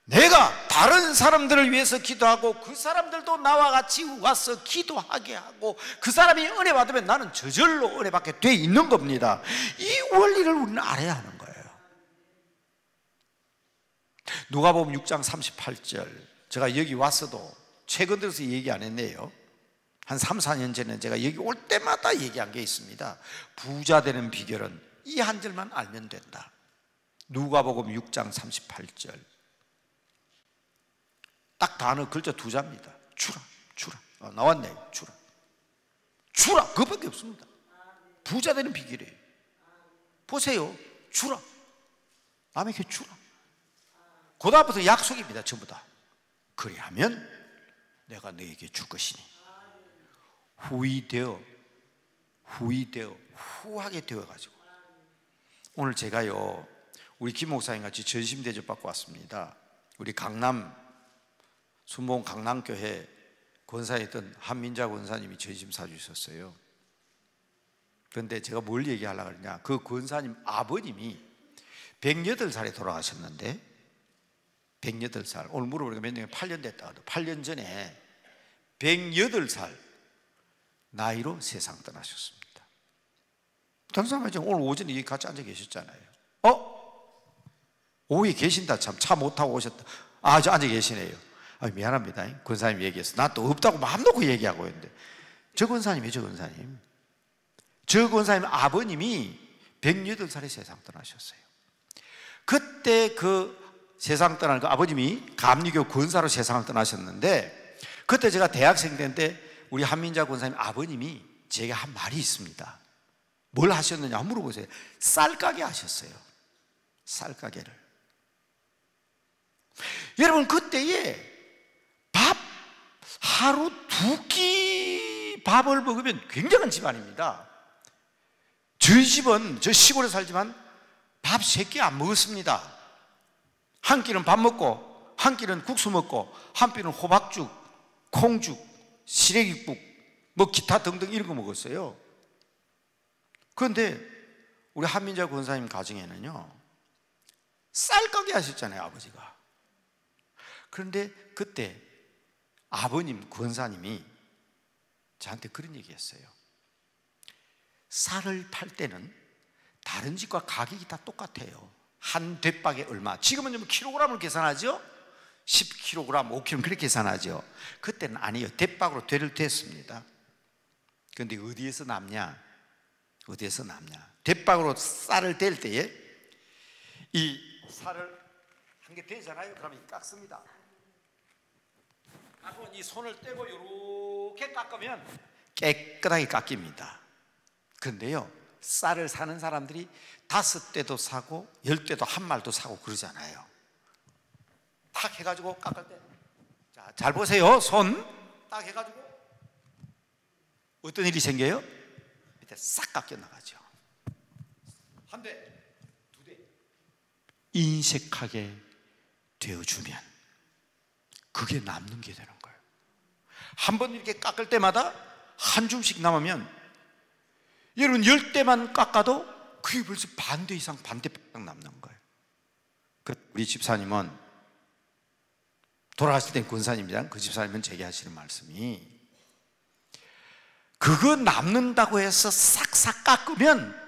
내가 다른 사람들을 위해서 기도하고 그 사람들도 나와 같이 와서 기도하게 하고 그 사람이 은혜 받으면 나는 저절로 은혜 받게 돼 있는 겁니다. 이 원리를 우리는 알아야 하는 거예요. 누가복음 6장 38절, 제가 여기 왔어도 최근 들어서 얘기 안 했네요. 한 3, 4년 전에 제가 여기 올 때마다 얘기한 게 있습니다. 부자 되는 비결은 이 한 절만 알면 된다. 누가복음 6장 38절, 딱 단어 글자 두 자입니다. 주라, 주라. 나왔네요. 주라, 주라. 그것밖에 없습니다. 부자 되는 비결이에요. 보세요. 주라. 남에게 주라. 그 다음부터 약속입니다. 전부 다. 그리하면 내가 너에게 줄 것이니. 후하게 되어가지고. 오늘 제가요, 우리 김 목사님 같이 전심 대접 받고 왔습니다. 우리 강남 순봉 강남교회 권사에 있던 한민자 권사님이 전심 사주셨어요. 그런데 제가 뭘 얘기하려고 그러냐, 그 권사님 아버님이 108살에 돌아가셨는데, 108살, 오늘 물어보니까 몇 년, 8년 됐다 하더라고요. 8년 전에 108살 나이로 세상 떠나셨습니다. 다른 사람은 오늘 오전에 여기 같이 앉아 계셨잖아요. 오후에 계신다. 참 차 못 타고 오셨다. 저 앉아 계시네요. 미안합니다. 권사님 얘기해서 나 또 없다고 마음 놓고 얘기하고 있는데, 저 권사님이에요. 저 권사님 아버님이 108살에 세상 떠나셨어요. 그때 그 세상 떠난 그 아버님이 감리교 권사로 세상을 떠나셨는데, 그때 제가 대학생 때인데 우리 한민자 권사님 아버님이 제게 한 말이 있습니다. 뭘 하셨느냐 한번 물어보세요. 쌀가게 하셨어요. 쌀가게를. 여러분, 그때에 밥 하루 2끼 밥을 먹으면 굉장한 집안입니다. 저희 집은, 저 시골에 살지만 밥 3끼 안 먹었습니다. 한 끼는 밥 먹고, 한 끼는 국수 먹고, 한 끼는 호박죽, 콩죽, 시래기국, 뭐 기타 등등 이런 거 먹었어요. 그런데 우리 한민자 권사님 가정에는요, 쌀 가게 하셨잖아요, 아버지가. 그런데 그때 아버님 권사님이 저한테 그런 얘기 했어요. 쌀을 팔 때는 다른 집과 가격이 다 똑같아요. 한 대박에 얼마. 지금은 좀 킬로그램을 계산하죠. 10kg, 5kg 그렇게 계산하죠. 그때는 아니에요. 대박으로 되를 됐습니다. 그런데 어디에서 남냐? 어디에서 남냐? 대박으로 쌀을 댈 때에 이 쌀을 한 개 대잖아요. 그러면 깎습니다. 깎으면 이 손을 떼고 이렇게 깎으면 깨끗하게 깎입니다. 그런데요, 쌀을 사는 사람들이 5대도 사고 10대도 한 말도 사고 그러잖아요. 탁 해가지고 깎을 때, 자, 잘 보세요. 손 딱 해가지고 어떤 일이 생겨요? 밑에 싹 깎여 나가죠. 한 대, 두 대. 인색하게 되어주면 그게 남는 게 되는 거예요. 한 번 이렇게 깎을 때마다 한 줌씩 남으면, 여러분 10대만 깎아도 그게 벌써 반대 이상 반대pak 남는 거예요. 우리 집사님은 돌아가실 땐 권사님이랑 그 집사님은 제게 하시는 말씀이, 그거 남는다고 해서 싹싹 깎으면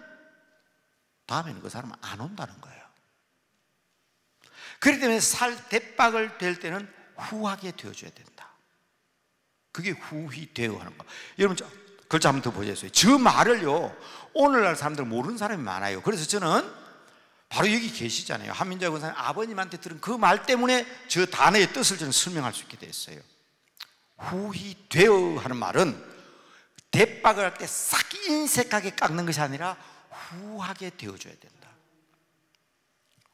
다음에는 그 사람은 안 온다는 거예요. 그렇기 때문에 살 대박을 댈 때는 후하게 되어줘야 된다. 그게 후히 되어 하는 거. 여러분 글자 한번 더 보세요. 저 말을요, 오늘날 사람들 모르는 사람이 많아요. 그래서 저는 바로 여기 계시잖아요. 한민자 권사님 아버님한테 들은 그 말 때문에 저 단어의 뜻을 저는 설명할 수 있게 됐어요. 후히 되어 하는 말은 대박을 할 때 싹 인색하게 깎는 것이 아니라 후하게 되어줘야 된다.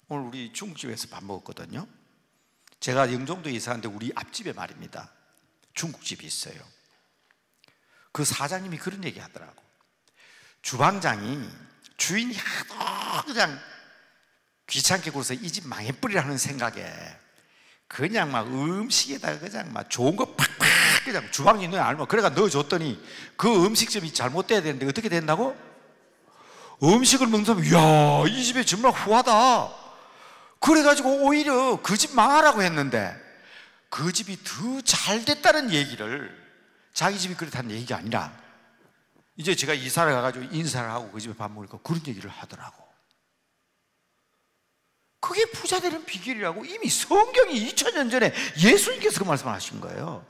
오늘 우리 중국집에서 밥 먹었거든요. 제가 영종도에 이사하는데 우리 앞집에 말입니다, 중국집이 있어요. 그 사장님이 그런 얘기 하더라고. 주방장이 주인이 하도 그냥 귀찮게 굴어서 이 집 망해버리라는 생각에 그냥 막 음식에다가 그냥 막 좋은 거 팍팍 그냥 주방이 눈에 알면 그래가 넣어줬더니 그 음식점이 잘못돼야 되는데 어떻게 된다고? 음식을 먹는 사람이, 이야, 이 집에 정말 후하다. 그래가지고 오히려 그 집 망하라고 했는데 그 집이 더 잘 됐다는 얘기를, 자기 집이 그렇다는 얘기가 아니라 이제 제가 이사를 가가지고 인사를 하고 그 집에 밥 먹으니까 그런 얘기를 하더라고. 그게 부자 되는 비결이라고 이미 성경이 2000년 전에 예수님께서 그 말씀을 하신 거예요.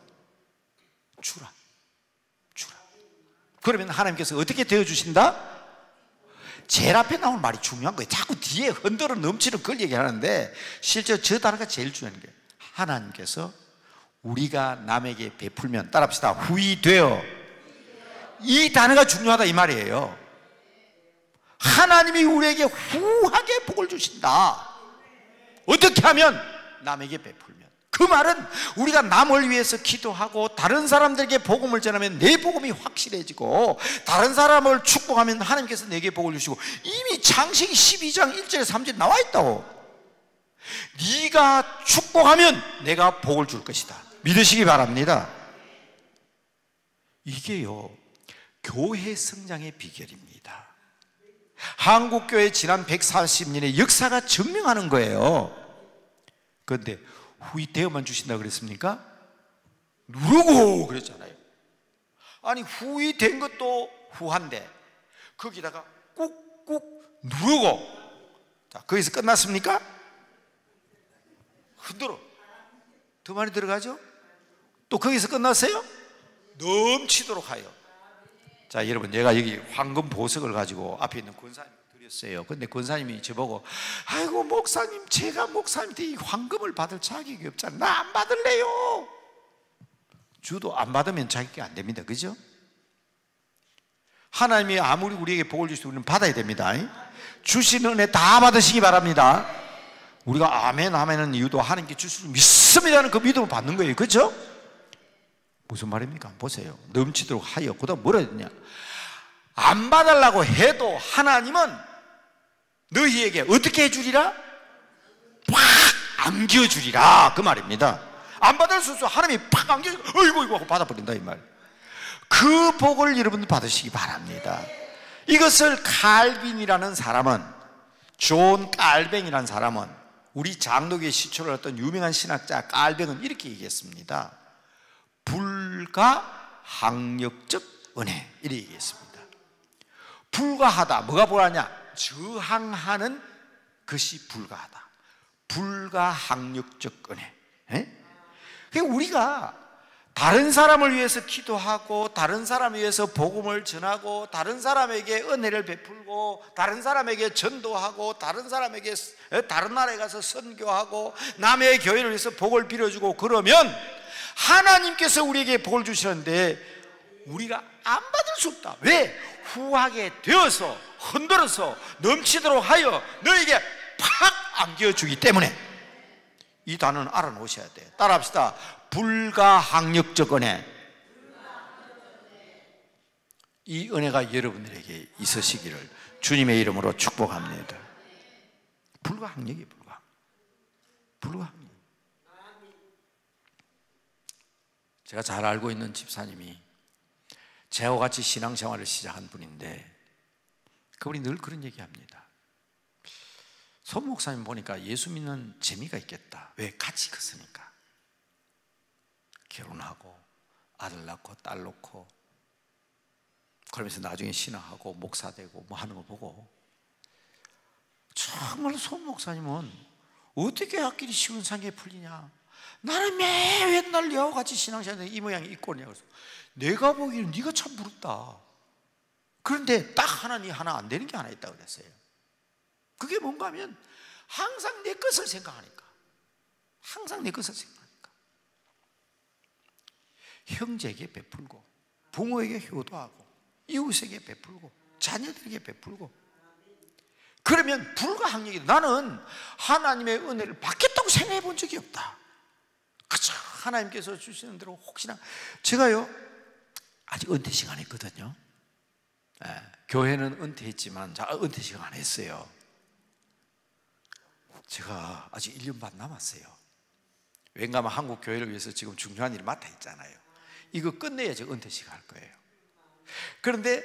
주라, 주라. 그러면 하나님께서 어떻게 되어주신다? 제일 앞에 나오는 말이 중요한 거예요. 자꾸 뒤에 흔들어 넘치는 그걸 얘기하는데 실제 저 단어가 제일 중요한 게, 하나님께서 우리가 남에게 베풀면, 따라합시다, 후히 되어. 이 단어가 중요하다 이 말이에요. 하나님이 우리에게 후하게 복을 주신다. 어떻게 하면? 남에게 베풀면. 그 말은 우리가 남을 위해서 기도하고 다른 사람들에게 복음을 전하면 내 복음이 확실해지고, 다른 사람을 축복하면 하나님께서 내게 복을 주시고, 이미 창세기 12장 1절에 3절에 나와 있다고. 네가 축복하면 내가 복을 줄 것이다. 믿으시기 바랍니다. 이게요, 교회 성장의 비결입니다. 한국교회 지난 140년의 역사가 증명하는 거예요. 그런데 후히 되어만 주신다고 그랬습니까? 누르고 그랬잖아요. 아니 후히 된 것도 후한데 거기다가 꾹꾹 누르고, 자, 거기서 끝났습니까? 흔들어 더 많이 들어가죠? 또 거기서 끝났어요? 넘치도록 하여. 자, 여러분, 제가 여기 황금 보석을 가지고 앞에 있는 권사님 드렸어요. 근데 권사님이 저보고, 아이고 목사님, 제가 목사님한테 이 황금을 받을 자격이 없잖아. 나 안 받을래요. 주도 안 받으면 자격이 안 됩니다. 그죠? 하나님이 아무리 우리에게 복을 주시도 우리는 받아야 됩니다. 주시는 은혜 다 받으시기 바랍니다. 우리가 아멘 아멘은 이유도 하나님께 주시는 믿습니다는 그 믿음을 받는 거예요. 그죠? 무슨 말입니까? 보세요. 넘치도록 하여. 그 다음 뭐라 했냐? 안 받으려고 해도 하나님은 너희에게 어떻게 해주리라? 팍 안겨주리라. 그 말입니다. 안 받을 수 없어. 하나님이 팍 안겨주고 어이구 이거 하고 받아버린다 이 말. 그 복을 여러분들 받으시기 바랍니다. 이것을 칼빈이라는 사람은, 존 칼뱅이라는 사람은 우리 장로교의 시초를 했던 유명한 신학자 깔뱅은 이렇게 얘기했습니다. 불가항력적 은혜, 이렇게 얘기했습니다. 불가하다, 뭐가 불가하냐? 저항하는 것이 불가하다. 불가항력적 은혜. 그러니까 우리가 다른 사람을 위해서 기도하고, 다른 사람을 위해서 복음을 전하고, 다른 사람에게 은혜를 베풀고, 다른 사람에게 전도하고, 다른 사람에게 다른 나라에 가서 선교하고, 남의 교회를 위해서 복을 빌어주고, 그러면 하나님께서 우리에게 복을 주시는데 우리가 안 받을 수 없다. 왜? 후하게 되어서 흔들어서 넘치도록 하여 너에게 팍 안겨주기 때문에. 이 단어는 알아놓으셔야 돼요. 따라합시다. 불가항력적 은혜. 이 은혜가 여러분들에게 있으시기를 주님의 이름으로 축복합니다. 불가항력이에요. 불가항력. 제가 잘 알고 있는 집사님이 저와 같이 신앙생활을 시작한 분인데, 그분이 늘 그런 얘기합니다. 손 목사님 보니까 예수 믿는 재미가 있겠다. 왜? 같이 컸으니까. 결혼하고 아들 낳고 딸 낳고 그러면서 나중에 신앙하고 목사 되고 뭐 하는 거 보고, 정말 손 목사님은 어떻게 학길이 쉬운 상계에 풀리냐, 나는 맨날 여와 같이 신앙생활 이 모양이 있고 오냐. 그래서 내가 보기에는 네가 참 부럽다. 그런데 딱 하나 안 되는 게 하나 있다고 그랬어요. 그게 뭔가 하면 항상 내 것을 생각하니까. 항상 내 것을 생각하니까. 형제에게 베풀고, 부모에게 효도하고, 이웃에게 베풀고, 자녀들에게 베풀고. 그러면 불가항력이다. 나는 하나님의 은혜를 받겠다고 생각해 본 적이 없다. 그저 하나님께서 주시는 대로 혹시나. 제가요 아직 은퇴 시간 했거든요. 교회는 은퇴했지만 은퇴 시간 안 했어요. 제가 아직 1년 반 남았어요. 왜냐하면 한국 교회를 위해서 지금 중요한 일을 맡아 있잖아요. 이거 끝내야 제가 은퇴 시간 할 거예요. 그런데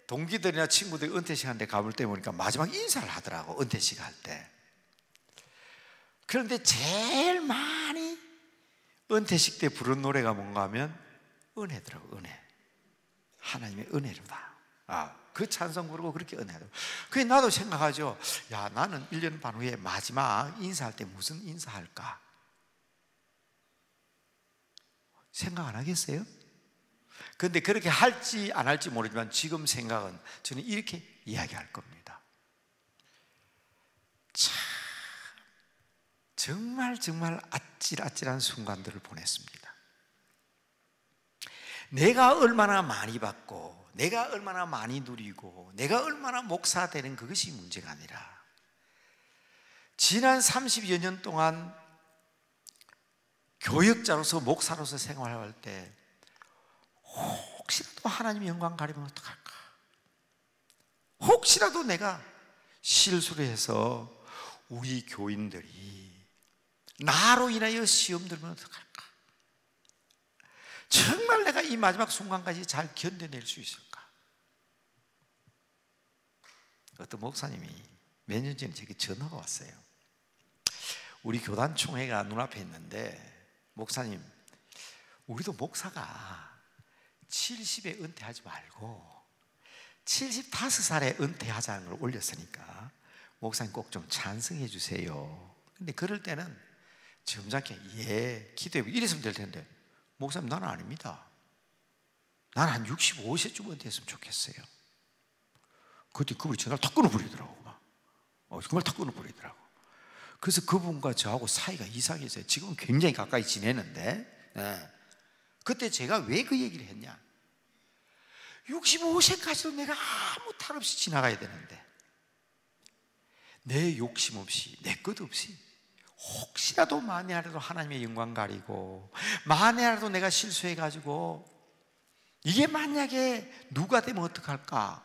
동기들이나 친구들이 은퇴 시간 때 가볼 때 보니까 마지막 인사를 하더라고, 은퇴 시간 할 때. 그런데 제일 많이 은퇴식 때 부른 노래가 뭔가 하면 은혜더라고. 은혜. 하나님의 은혜로다. 그 찬송 부르고 그렇게 은혜로. 그게 나도 생각하죠. 야, 나는 1년 반 후에 마지막 인사할 때 무슨 인사할까? 생각 안 하겠어요? 그런데 그렇게 할지 안 할지 모르지만 지금 생각은 저는 이렇게 이야기할 겁니다. 참 정말 아찔아찔한 순간들을 보냈습니다. 내가 얼마나 많이 받고, 내가 얼마나 많이 누리고, 내가 얼마나 목사 되는 그것이 문제가 아니라, 지난 30여 년 동안 교역자로서 목사로서 생활할 때 혹시라도 하나님의 영광 가리면 어떡할까? 혹시라도 내가 실수를 해서 우리 교인들이 나로 인하여 시험 들면 어떡할까? 정말 내가 이 마지막 순간까지 잘 견뎌낼 수 있을까? 어떤 목사님이 몇 년 전에 제게 전화가 왔어요. 우리 교단 총회가 눈앞에 있는데, 목사님, 우리도 목사가 70에 은퇴하지 말고 75살에 은퇴하자는 걸 올렸으니까 목사님 꼭 좀 찬성해 주세요. 근데 그럴 때는 점잖게 예, 기도해 이랬으면 될 텐데, 목사님 나는 아닙니다. 나는 한 65세쯤 은퇴했으면 좋겠어요. 그때 그분이 전화를 탁 끊어버리더라고. 정말 탁 끊어버리더라고. 그래서 그분과 저하고 사이가 이상해서요. 지금은 굉장히 가까이 지내는데, 그때 제가 왜 그 얘기를 했냐, 65세까지도 내가 아무 탈 없이 지나가야 되는데, 내 욕심 없이, 내 것 없이, 혹시라도 만에라도 하나님의 영광 가리고, 만에라도 내가 실수해가지고 이게 만약에 누가 되면 어떡할까,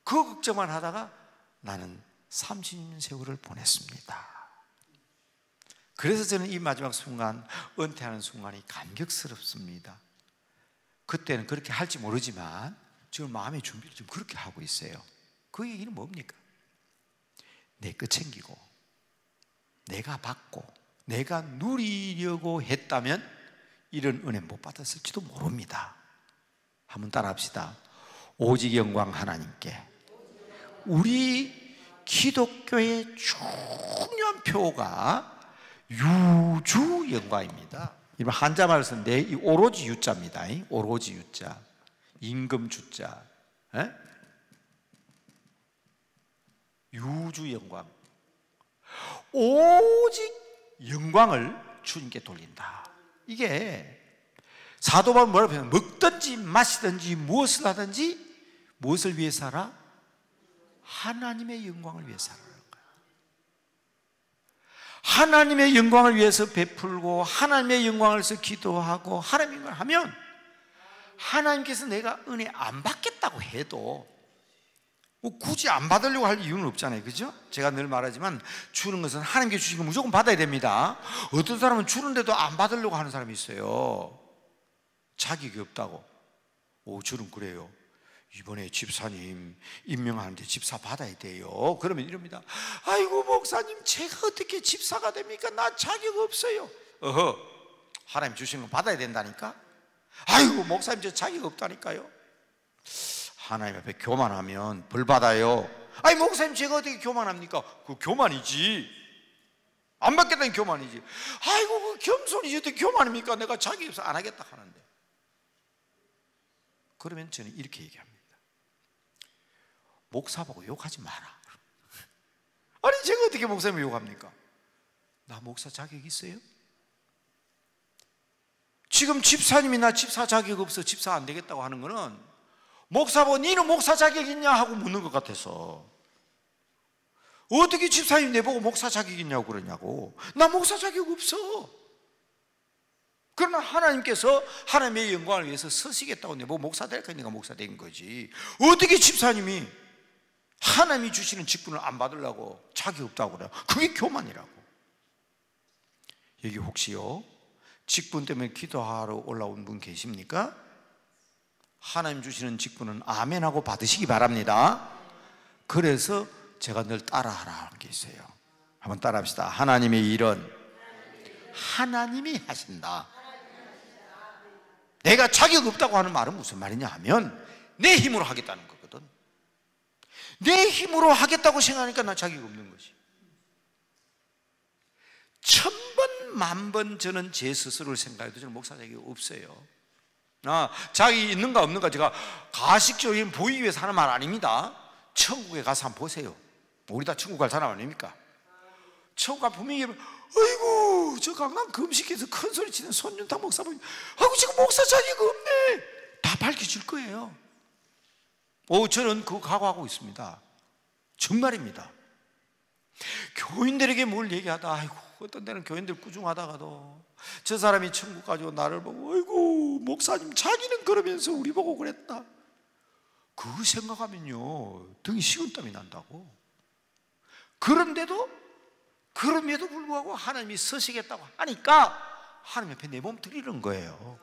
그 걱정만 하다가 나는 30년 세월을 보냈습니다. 그래서 저는 이 마지막 순간, 은퇴하는 순간이 감격스럽습니다. 그때는 그렇게 할지 모르지만 지금 마음의 준비를 좀 그렇게 하고 있어요. 그 얘기는 뭡니까? 내 것 챙기고, 내가 받고 내가 누리려고 했다면 이런 은혜 못 받았을지도 모릅니다. 한번 따라합시다. 오직 영광 하나님께. 우리 기독교의 중요한 표가 유주 영광입니다. 이번 한자말을 썼는데 이 오로지 유자입니다. 오로지 유자, 임금 주자, 유주 영광. 오직 영광을 주님께 돌린다. 이게 사도 바울은 뭐라고 표현해요? 먹든지 마시든지 무엇을 하든지 무엇을 위해서 하라? 하나님의 영광을 위해서 하라는 거예요. 하나님의 영광을 위해서 베풀고 하나님의 영광을 위해서 기도하고 하나님의 영광을 하면 하나님께서 내가 은혜 안 받겠다고 해도 뭐 굳이 안 받으려고 할 이유는 없잖아요. 그죠? 제가 늘 말하지만 주는 것은 하나님께 주신 거 무조건 받아야 됩니다. 어떤 사람은 주는데도 안 받으려고 하는 사람이 있어요. 자격이 없다고. 오, 저는 그래요. 이번에 집사님 임명하는데 집사 받아야 돼요. 그러면 이럽니다. 아이고 목사님, 제가 어떻게 집사가 됩니까? 나 자격 없어요. 어허, 하나님 주신 거 받아야 된다니까. 아이고 목사님, 저 자격 없다니까요. 하나님 앞에 교만하면 벌 받아요. 아니 목사님, 제가 어떻게 교만합니까? 그 교만이지. 안 받겠다는 교만이지. 아이고 그 겸손이지 어떻게 교만입니까? 내가 자격이 없어 안 하겠다 하는데. 그러면 저는 이렇게 얘기합니다. 목사 보고 욕하지 마라. 아니 제가 어떻게 목사님을 욕합니까? 나 목사 자격 있어요? 지금 집사님이 나 집사 자격 없어 집사 안 되겠다고 하는 거는 목사 보고 니는 목사 자격 있냐 하고 묻는 것 같아서. 어떻게 집사님 내보고 목사 자격 있냐고 그러냐고. 나 목사 자격 없어. 그러나 하나님께서 하나님의 영광을 위해서 서시겠다고 내보고 목사 될 거니까 목사 된 거지. 어떻게 집사님이 하나님이 주시는 직분을 안 받으려고 자격 없다고 그래요? 그게 교만이라고. 여기 혹시요 직분 때문에 기도하러 올라온 분 계십니까? 하나님 주시는 직분은 아멘하고 받으시기 바랍니다. 그래서 제가 늘 따라하라 하는 게 있어요. 한번 따라합시다. 하나님의 일은 하나님이 하신다. 내가 자격 없다고 하는 말은 무슨 말이냐 하면 내 힘으로 하겠다는 거거든. 내 힘으로 하겠다고 생각하니까 나 자격 없는 것이. 1000번 만번 저는 제 스스로를 생각해도 저는 목사 자격이 없어요. 자격이 있는가 없는가 제가 가식적인 보이기 위해서 하는 말 아닙니다. 천국에 가서 한번 보세요. 우리 다 천국 갈 사람 아닙니까? 천국 가면 분명히 아이고 저 강남 금식해서 큰 소리 치는 손윤탁 목사 보니 아이고 지금 목사 자격이 없네. 다 밝혀질 거예요. 저는 그거 각오하고 있습니다. 정말입니다. 교인들에게 뭘 얘기하다 아이고 어떤 데는 교인들 꾸중하다가도 저 사람이 천국 가지고 나를 보고 아이고 목사님 자기는 그러면서 우리 보고 그랬다. 그거 생각하면요 등이 식은땀이 난다고. 그런데도 그럼에도 불구하고 하나님이 서시겠다고 하니까 하나님 앞에 내 몸 드리는 거예요.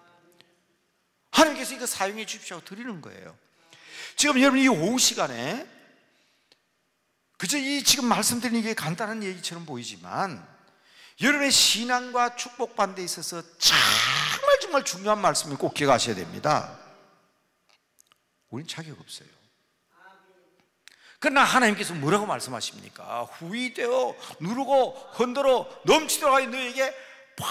하나님께서 이거 사용해 주십시오 하고 드리는 거예요. 지금 여러분 이 오후 시간에 그저 이 지금 말씀드리는 게 간단한 얘기처럼 보이지만 여러분의 신앙과 축복받는 데 있어서 정말 중요한 말씀을 꼭 기억하셔야 됩니다. 우린 자격 없어요. 그러나 하나님께서 뭐라고 말씀하십니까? 후이되어 누르고 흔들어 넘치도록 너에게 팍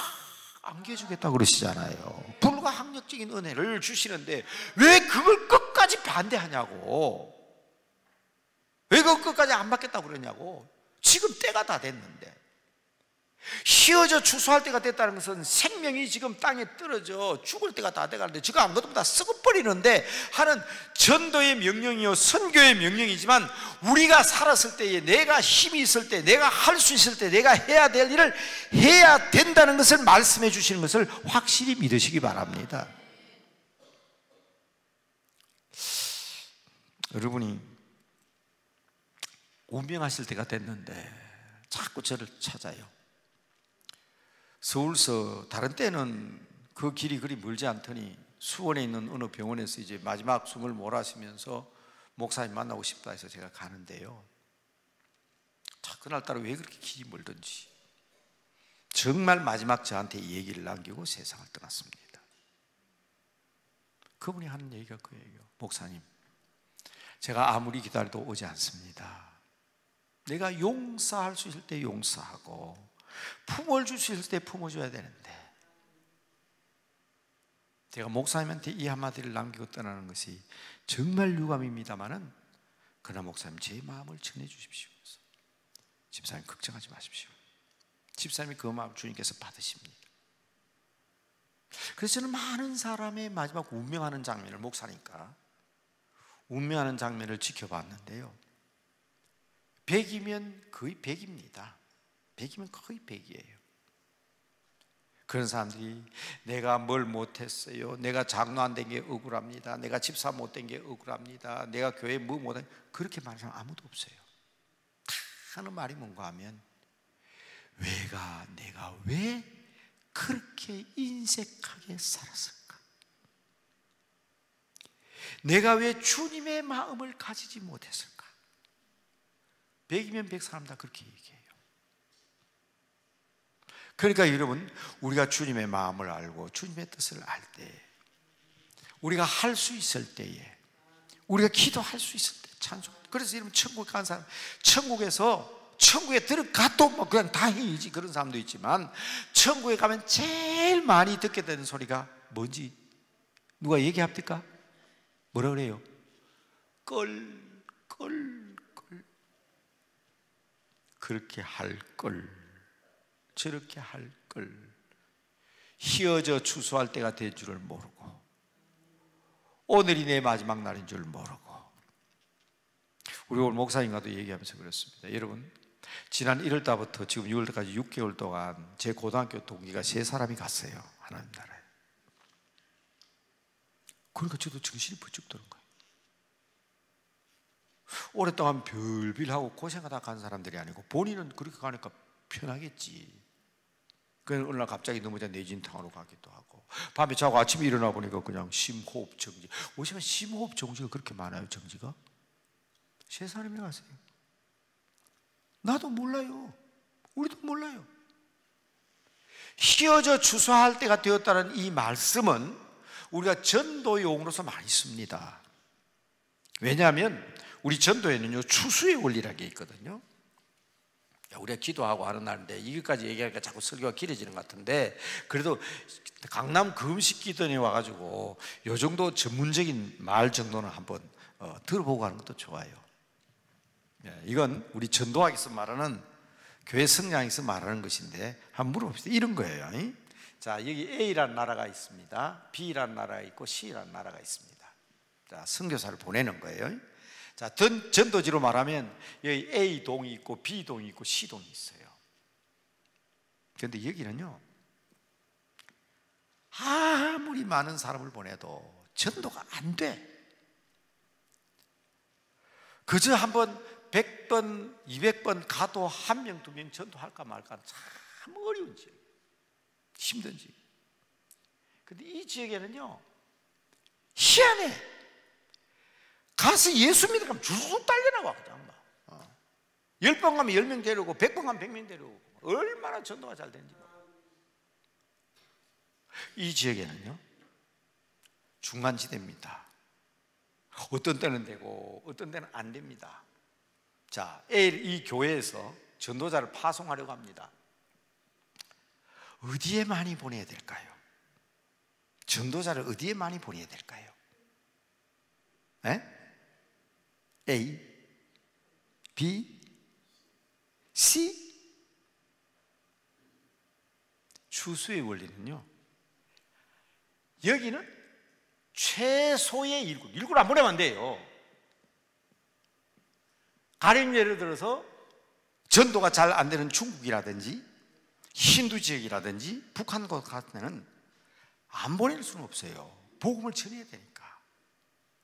안겨주겠다고 그러시잖아요. 불가항력적인 은혜를 주시는데 왜 그걸 끝까지 반대하냐고. 왜 그걸 끝까지 안 받겠다고 그러냐고. 지금 때가 다 됐는데. 휘어져 추수할 때가 됐다는 것은 생명이 지금 땅에 떨어져 죽을 때가 다 돼가는데 지금 아무것도 다 썩어버리는데 하는 전도의 명령이요 선교의 명령이지만 우리가 살았을 때에 내가 힘이 있을 때 내가 할 수 있을 때 내가 해야 될 일을 해야 된다는 것을 말씀해 주시는 것을 확실히 믿으시기 바랍니다. 여러분이 운명하실 때가 됐는데 자꾸 저를 찾아요. 서울서 다른 때는 그 길이 그리 멀지 않더니 수원에 있는 어느 병원에서 이제 마지막 숨을 몰아쉬면서 목사님 만나고 싶다 해서 제가 가는데요. 자, 그날따라 왜 그렇게 길이 멀든지 정말 마지막 저한테 이 얘기를 남기고 세상을 떠났습니다. 그분이 하는 얘기가 그 얘기예요. 목사님, 제가 아무리 기다려도 오지 않습니다. 내가 용서할 수 있을 때 용서하고 품을 줄 수 있을 때 품어줘야 되는데, 제가 목사님한테 이 한마디를 남기고 떠나는 것이 정말 유감입니다마는, 그러나 목사님 제 마음을 전해 주십시오. 집사님 걱정하지 마십시오. 집사님이 그 마음 주님께서 받으십니다. 그래서 저는 많은 사람의 마지막 운명하는 장면을, 목사니까 운명하는 장면을 지켜봤는데요, 100이면 거의 100입니다. 100이면 거의 100이에요. 그런 사람들이 내가 뭘 못했어요, 내가 장로 안 된 게 억울합니다, 내가 집사 못 된 게 억울합니다, 내가 교회 뭐 못한, 그렇게 말하는 사람 아무도 없어요. 다 하는 말이 뭔가 하면, 내가 왜 그렇게 인색하게 살았을까? 내가 왜 주님의 마음을 가지지 못했을까? 100이면 100 사람 다 그렇게 얘기해요. 그러니까 여러분, 우리가 주님의 마음을 알고 주님의 뜻을 알 때, 우리가 할 수 있을 때에, 우리가 기도할 수 있을 때 찬송. 그래서 여러분, 천국 간 사람, 천국에 들어가도 뭐 그냥 다 해야지 그런 사람도 있지만, 천국에 가면 제일 많이 듣게 되는 소리가 뭔지 누가 얘기합니까? 뭐라 그래요? 껄. 그렇게 할 걸, 저렇게 할 걸, 휘어져 추수할 때가 될 줄을 모르고, 오늘이 내 마지막 날인 줄 모르고. 우리 오늘 목사님과도 얘기하면서 그렇습니다. 여러분, 지난 1월달부터 지금 6월달까지 6개월 동안 제 고등학교 동기가 3사람이 갔어요, 하나님 나라에. 그러니까 저도 정신이 번쩍 드는 거예요. 오랫동안 별빌하고 고생하다 간 사람들이 아니고, 본인은 그렇게 가니까 편하겠지. 그래서 어느 날 갑자기 넘어져 내진탕으로 가기도 하고, 밤에 자고 아침에 일어나 보니까 그냥 심호흡 정지. 오시면 심호흡 정지가 그렇게 많아요, 정지가? 3사람이 갔어요. 나도 몰라요. 우리도 몰라요. 휘어져 추수할 때가 되었다는 이 말씀은 우리가 전도용으로서 많이 씁니다. 왜냐하면 우리 전도에는요, 추수의 원리라는 게 있거든요. 우리가 기도하고 하는 날인데, 이것까지 얘기하니까 자꾸 설교가 길어지는 것 같은데, 그래도 강남 금식기도에 와가지고 요 정도 전문적인 말 정도는 한번 들어보고 하는 것도 좋아요. 이건 우리 전도학에서 말하는, 교회 성장에서 말하는 것인데, 한번 물어봅시다. 이런 거예요. 자, 여기 A라는 나라가 있습니다, B라는 나라가 있고 C라는 나라가 있습니다. 자, 선교사를 보내는 거예요. 자, 전도지로 말하면 여기 A동이 있고 B동이 있고 C동이 있어요. 그런데 여기는요, 아무리 많은 사람을 보내도 전도가 안 돼. 그저 한번 100번, 200번 가도 1명, 2명 전도할까 말까 참 어려운 지역, 힘든 지역. 그런데 이 지역에는요, 희한해. 가서 예수 믿으러 가면 줄줄 딸려나와. 그냥 막 10번 가면 10명 데려오고, 100번 가면 100명 데려오고, 얼마나 전도가 잘 되는지. 이 지역에는요, 중간지대입니다. 어떤 때는 되고 어떤 때는 안 됩니다. 자, 이 교회에서 전도자를 파송하려고 합니다. 어디에 많이 보내야 될까요? 전도자를 어디에 많이 보내야 될까요? A, B, C. 추수의 원리는요, 여기는 최소의 일꾼을 안 보내면 안 돼요. 가령 예를 들어서 전도가 잘 안 되는 중국이라든지 힌두 지역이라든지 북한 같은 데는 안 보낼 수는 없어요. 복음을 전해야 되니까.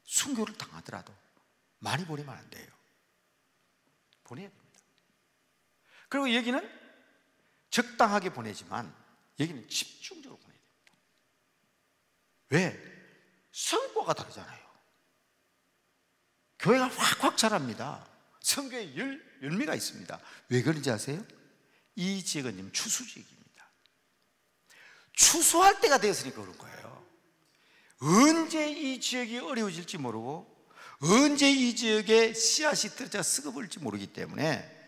순교를 당하더라도 많이 보내면 안 돼요. 보내야 됩니다. 그리고 여기는 적당하게 보내지만 여기는 집중적으로 보내야 됩니다. 왜? 성과가 다르잖아요. 교회가 확확 자랍니다. 성교에 열매가 있습니다. 왜 그런지 아세요? 이 지역은 지금 추수지역입니다. 추수할 때가 되었으니까 그런 거예요. 언제 이 지역이 어려워질지 모르고 언제 이 지역에 씨앗이 떨어져 썩어버릴지 모르기 때문에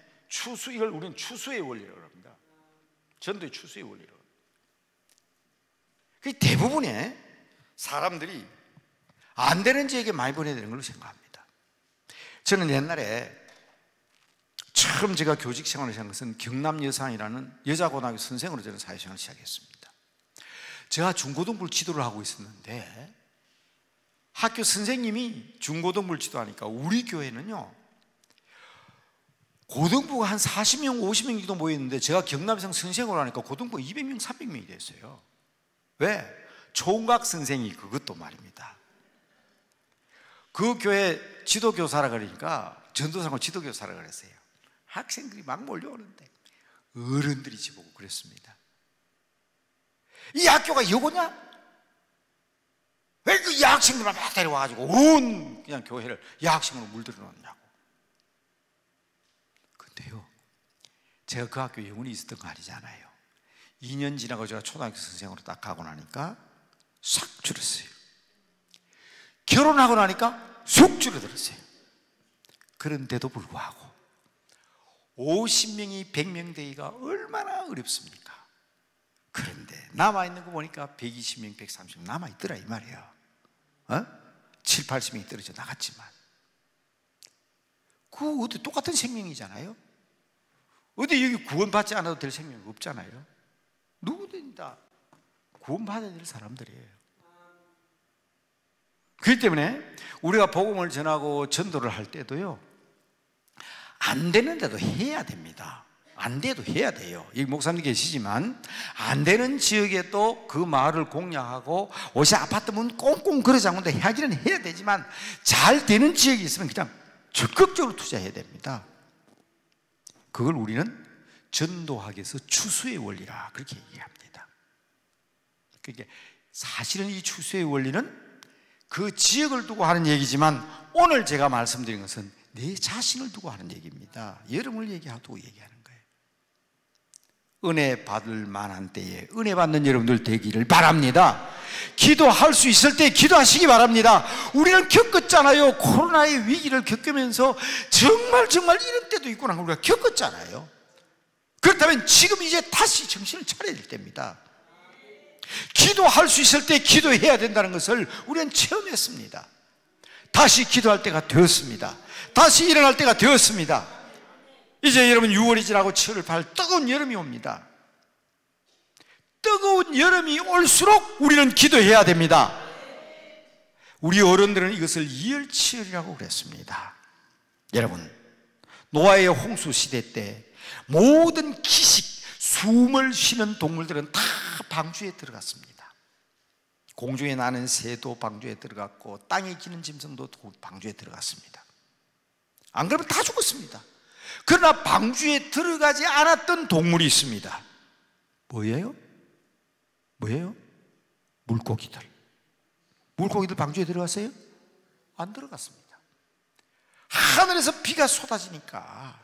이걸 우리는 추수의 원리라고 합니다. 전도의 추수의 원리라고 합니다. 대부분의 사람들이 안 되는 지역에 많이 보내야 되는 걸로 생각합니다. 저는 옛날에 처음 제가 교직 생활을 시작한 것은 경남여상이라는 여자고등학교 선생으로 저는 사회생활을 시작했습니다. 제가 중고등부를 지도를 하고 있었는데 학교 선생님이 중고등부를 지도하니까 우리 교회는요 고등부가 한 40명, 50명 정도 모였는데 제가 경남여상 선생으로 하니까 고등부가 200명, 300명이 됐어요. 왜? 총각 선생이 그것도 말입니다. 그 교회 지도교사라 그러니까 전도사고 지도교사라 그랬어요. 학생들이 막 몰려오는데 어른들이 지보고 그랬습니다. 이 학교가 여고냐? 왜 그 여학생들만 막 데려와가지고 온 그냥 교회를 여학생으로 물들여 놓냐고. 근데요 제가 그 학교에 영원히 있었던 거 아니잖아요. 2년 지나고 제가 초등학교 선생으로 딱 가고 나니까 싹 줄었어요. 결혼하고 나니까 쑥 줄어들었어요. 그런데도 불구하고 50명이 100명 되기가 얼마나 어렵습니까? 그런데 남아있는 거 보니까 120명, 130명 남아있더라 이 말이에요. 7, 80명이 떨어져 나갔지만 그 어디 똑같은 생명이잖아요. 어디 여기 구원받지 않아도 될 생명이 없잖아요. 누구든 다 구원받아야 될 사람들이에요. 그렇기 때문에 우리가 복음을 전하고 전도를 할 때도요 안 되는데도 해야 됩니다. 안 돼도 해야 돼요. 여기 목사님 계시지만 안 되는 지역에도 그 마을을 공략하고 옷이 아파트 문 꽁꽁 걸어 잠근데 해야기는 해야 되지만 잘 되는 지역이 있으면 그냥 적극적으로 투자해야 됩니다. 그걸 우리는 전도학에서 추수의 원리라 그렇게 얘기합니다. 그러니까 사실은 이 추수의 원리는 그 지역을 두고 하는 얘기지만 오늘 제가 말씀드린 것은 내 자신을 두고 하는 얘기입니다. 여러분을 얘기하고 얘기하는 거예요. 은혜 받을 만한 때에 은혜 받는 여러분들 되기를 바랍니다. 기도할 수 있을 때 기도하시기 바랍니다. 우리는 겪었잖아요. 코로나의 위기를 겪으면서 정말 이런 때도 있구나 우리가 겪었잖아요. 그렇다면 지금 이제 다시 정신을 차려야 될 때입니다. 기도할 수 있을 때 기도해야 된다는 것을 우리는 체험했습니다. 다시 기도할 때가 되었습니다. 다시 일어날 때가 되었습니다. 이제 여러분 6월이 지나고 7월 8일 뜨거운 여름이 옵니다. 뜨거운 여름이 올수록 우리는 기도해야 됩니다. 우리 어른들은 이것을 이열치열이라고 그랬습니다. 여러분 노아의 홍수 시대 때 모든 기식, 숨을 쉬는 동물들은 다 방주에 들어갔습니다. 공중에 나는 새도 방주에 들어갔고 땅에 기는 짐승도 방주에 들어갔습니다. 안 그러면 다 죽었습니다. 그러나 방주에 들어가지 않았던 동물이 있습니다. 뭐예요? 물고기들. 물고기들 방주에 들어갔어요? 안 들어갔습니다. 하늘에서 비가 쏟아지니까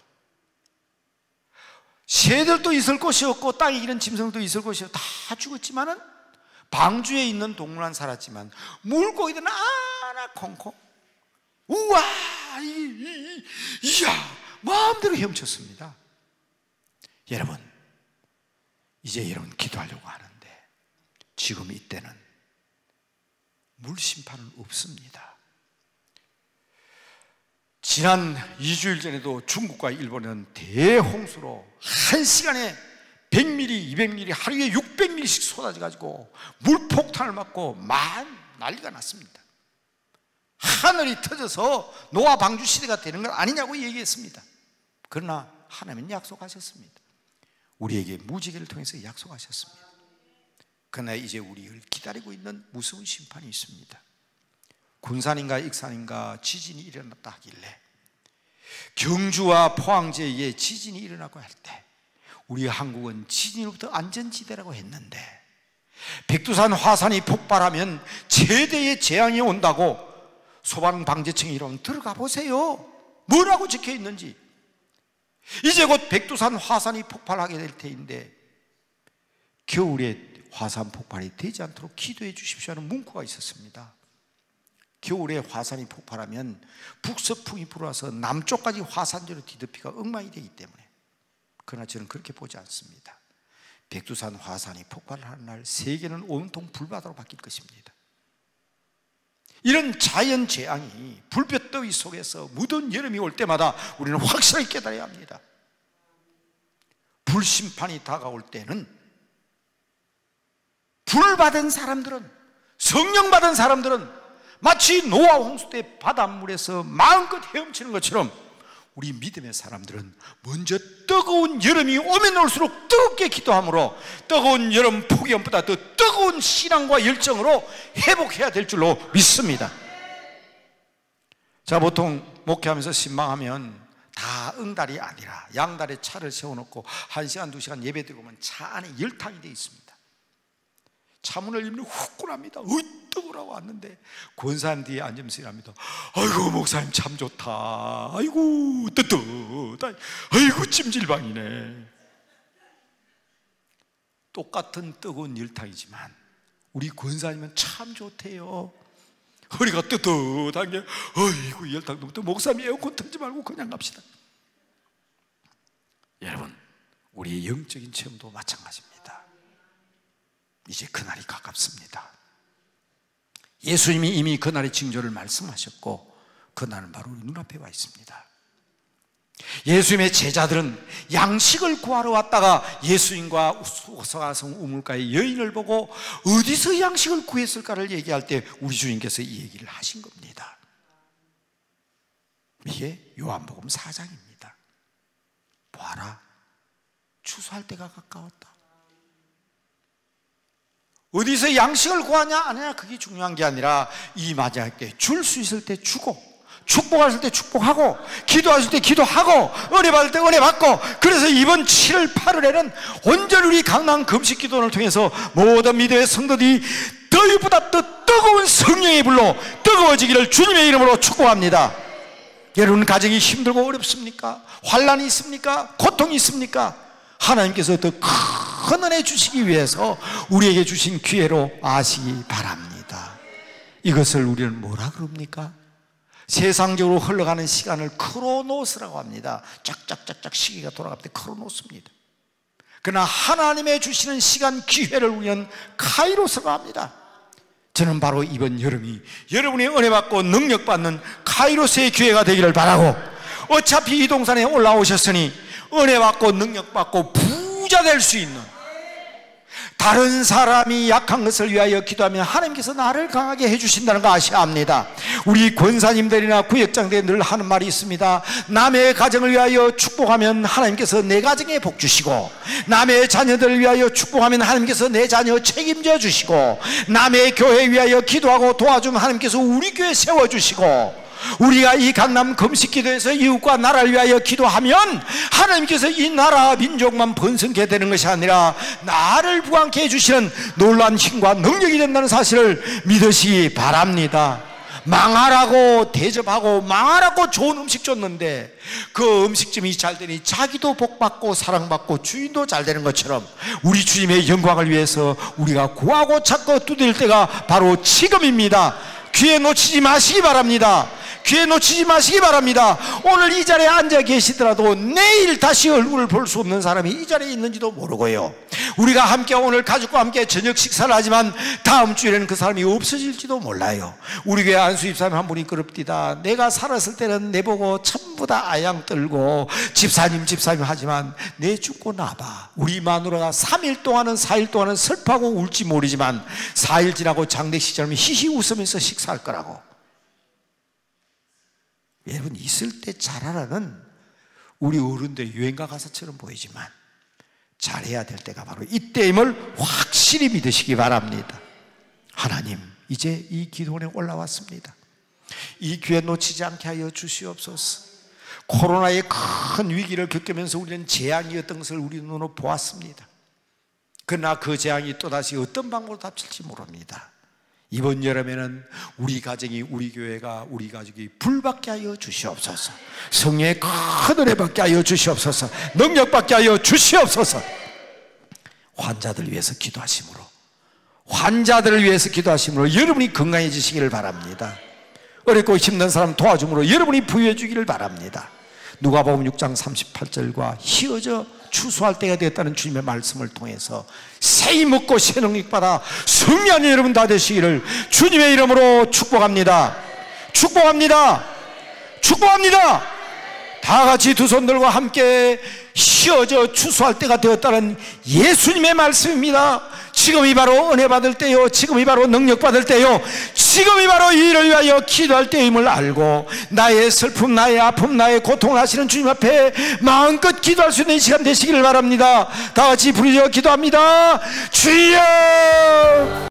새들도 있을 곳이 없고 땅에 기는 짐승도 있을 곳이 없고 다 죽었지만은 방주에 있는 동물은 살았지만 물고기들은 콩콩 우와 이야 마음대로 헤엄쳤습니다. 여러분 이제 여러분 기도하려고 하는데 지금 이때는 물심판은 없습니다. 지난 2주일 전에도 중국과 일본은 대홍수로 한 시간에 100mm, 200mm, 하루에 600mm씩 쏟아져가지고 물폭탄을 맞고 난리가 났습니다. 하늘이 터져서 노아 방주 시대가 되는 건 아니냐고 얘기했습니다. 그러나 하나님은 약속하셨습니다. 우리에게 무지개를 통해서 약속하셨습니다. 그러나 이제 우리를 기다리고 있는 무서운 심판이 있습니다. 군산인가 익산인가 지진이 일어났다 하길래 경주와 포항제에 지진이 일어나고 할 때 우리 한국은 지진으로부터 안전지대라고 했는데 백두산 화산이 폭발하면 최대의 재앙이 온다고 소방방재청이 이러면 들어가 보세요. 뭐라고 적혀 있는지. 이제 곧 백두산 화산이 폭발하게 될 테인데 겨울에 화산 폭발이 되지 않도록 기도해 주십시오 하는 문구가 있었습니다. 겨울에 화산이 폭발하면 북서풍이 불어와서 남쪽까지 화산재로 뒤덮이가 엉망이 되기 때문에. 그러나 저는 그렇게 보지 않습니다. 백두산 화산이 폭발하는 날 세계는 온통 불바다로 바뀔 것입니다. 이런 자연재앙이 불볕더위 속에서 무더운 여름이 올 때마다 우리는 확실하게 깨달아야 합니다. 불심판이 다가올 때는 불받은 사람들은, 성령 받은 사람들은 마치 노아 홍수 때 바닷물에서 마음껏 헤엄치는 것처럼 우리 믿음의 사람들은 먼저 뜨거운 여름이 오면 올수록 뜨겁게 기도함으로 뜨거운 여름 폭염보다 더 뜨거운 신앙과 열정으로 회복해야 될 줄로 믿습니다. 자, 보통 목회하면서 신방하면 다 응달이 아니라 양달에 차를 세워놓고 1시간, 2시간 예배 드리고 오면 차 안에 열탕이 되어 있습니다. 차문을 열면 후끈합니다. 뜨거라고 왔는데 권사님 뒤에 앉으면서 일합니다. 아이고 목사님 참 좋다. 아이고 뜨뜻. 아이고 찜질방이네. 똑같은 뜨거운 열탕이지만 우리 권사님은 참 좋대요. 허리가 뜨뜻한 게 아이고 열탕 너무 뜨. 목사님 에어컨 틀지 말고 그냥 갑시다. 여러분, 우리의 영적인 체험도 마찬가지입니다. 이제 그날이 가깝습니다. 예수님이 이미 그날의 징조를 말씀하셨고 그날은 바로 우리 눈앞에 와 있습니다. 예수님의 제자들은 양식을 구하러 왔다가 예수님과 소가성 우물가의 여인을 보고 어디서 양식을 구했을까를 얘기할 때 우리 주님께서 이 얘기를 하신 겁니다. 이게 요한복음 4장입니다. 보아라, 추수할 때가 가까웠다. 어디서 양식을 구하냐 안 하냐 그게 중요한 게 아니라 이 마지막 때 줄 수 있을 때 주고, 축복할 때 축복하고, 기도하실 때 기도하고, 은혜 받을 때 은혜 받고. 그래서 이번 7월 8월에는 온전히 우리 강남 금식 기도원을 통해서 모든 믿음의 성도들이 더위보다 더 뜨거운 성령의 불로 뜨거워지기를 주님의 이름으로 축복합니다. 여러분 가정이 힘들고 어렵습니까? 환난이 있습니까? 고통이 있습니까? 하나님께서 더 큰 은혜 주시기 위해서 우리에게 주신 기회로 아시기 바랍니다. 이것을 우리는 뭐라 그럽니까? 세상적으로 흘러가는 시간을 크로노스라고 합니다. 쫙쫙쫙쫙 시기가 돌아갈 때 크로노스입니다. 그러나 하나님의 주시는 시간 기회를 우리는 카이로스라고 합니다. 저는 바로 이번 여름이 여러분이 은혜 받고 능력 받는 카이로스의 기회가 되기를 바라고, 어차피 이 동산에 올라오셨으니 은혜 받고 능력 받고 부자 될 수 있는, 다른 사람이 약한 것을 위하여 기도하면 하나님께서 나를 강하게 해주신다는 거 아셔야 합니다. 우리 권사님들이나 구역장들이 늘 하는 말이 있습니다. 남의 가정을 위하여 축복하면 하나님께서 내 가정에 복 주시고, 남의 자녀들을 위하여 축복하면 하나님께서 내 자녀 책임져 주시고, 남의 교회 위하여 기도하고 도와주면 하나님께서 우리 교회 세워주시고, 우리가 이 강남 금식기도에서 이웃과 나라를 위하여 기도하면 하나님께서 이 나라 민족만 번성케 되는 것이 아니라 나를 부강케 해주시는 놀라운 힘과 능력이 된다는 사실을 믿으시기 바랍니다. 망하라고 대접하고 망하라고 좋은 음식 줬는데 그 음식점이 잘 되니 자기도 복받고 사랑받고 주인도 잘 되는 것처럼 우리 주님의 영광을 위해서 우리가 구하고 찾고 두드릴 때가 바로 지금입니다. 기회 놓치지 마시기 바랍니다. 기회 놓치지 마시기 바랍니다. 오늘 이 자리에 앉아 계시더라도 내일 다시 얼굴을 볼 수 없는 사람이 이 자리에 있는지도 모르고요, 우리가 함께 오늘 가족과 함께 저녁 식사를 하지만 다음 주에는 그 사람이 없어질지도 몰라요. 우리 교회 안수 집사님 한 분이 그럽디다. 내가 살았을 때는 내보고 전부 다 아양 떨고 집사님 하지만 내 죽고 나봐 우리 마누라가 3일 동안은 4일 동안은 슬퍼하고 울지 모르지만 4일 지나고 장례식 시절이면 히히 웃으면서 식사할 거라고. 여러분, 있을 때 잘하라는 우리 어른들 유행가 가사처럼 보이지만 잘해야 될 때가 바로 이때임을 확실히 믿으시기 바랍니다. 하나님, 이제 이 기도원에 올라왔습니다. 이 기회 놓치지 않게 하여 주시옵소서. 코로나의 큰 위기를 겪으면서 우리는 재앙이었던 것을 우리 눈으로 보았습니다. 그러나 그 재앙이 또다시 어떤 방법으로 닥칠지 모릅니다. 이번 여름에는 우리 가정이, 우리 교회가, 우리 가족이 불받게 하여 주시옵소서. 성령의 큰 은혜 받게 하여 주시옵소서. 능력 받게 하여 주시옵소서. 환자들 위해서 기도하심으로 환자들을 위해서 기도하심으로 여러분이 건강해지시기를 바랍니다. 어렵고 힘든 사람 도와줌으로 여러분이 부유해 주기를 바랍니다. 누가복음 6장 38절과 희어져 추수할 때가 되었다는 주님의 말씀을 통해서 새히 먹고 새 능력 받아 승리하는 여러분 다 되시기를 주님의 이름으로 축복합니다. 축복합니다. 축복합니다. 다 같이 두 손 들고 함께 희어져 추수할 때가 되었다는 예수님의 말씀입니다. 지금이 바로 은혜 받을 때요, 지금이 바로 능력 받을 때요, 지금이 바로 이 일을 위하여 기도할 때임을 알고 나의 슬픔, 나의 아픔, 나의 고통을 하시는 주님 앞에 마음껏 기도할 수 있는 시간 되시기를 바랍니다. 다 같이 부르짖어 기도합니다. 주여!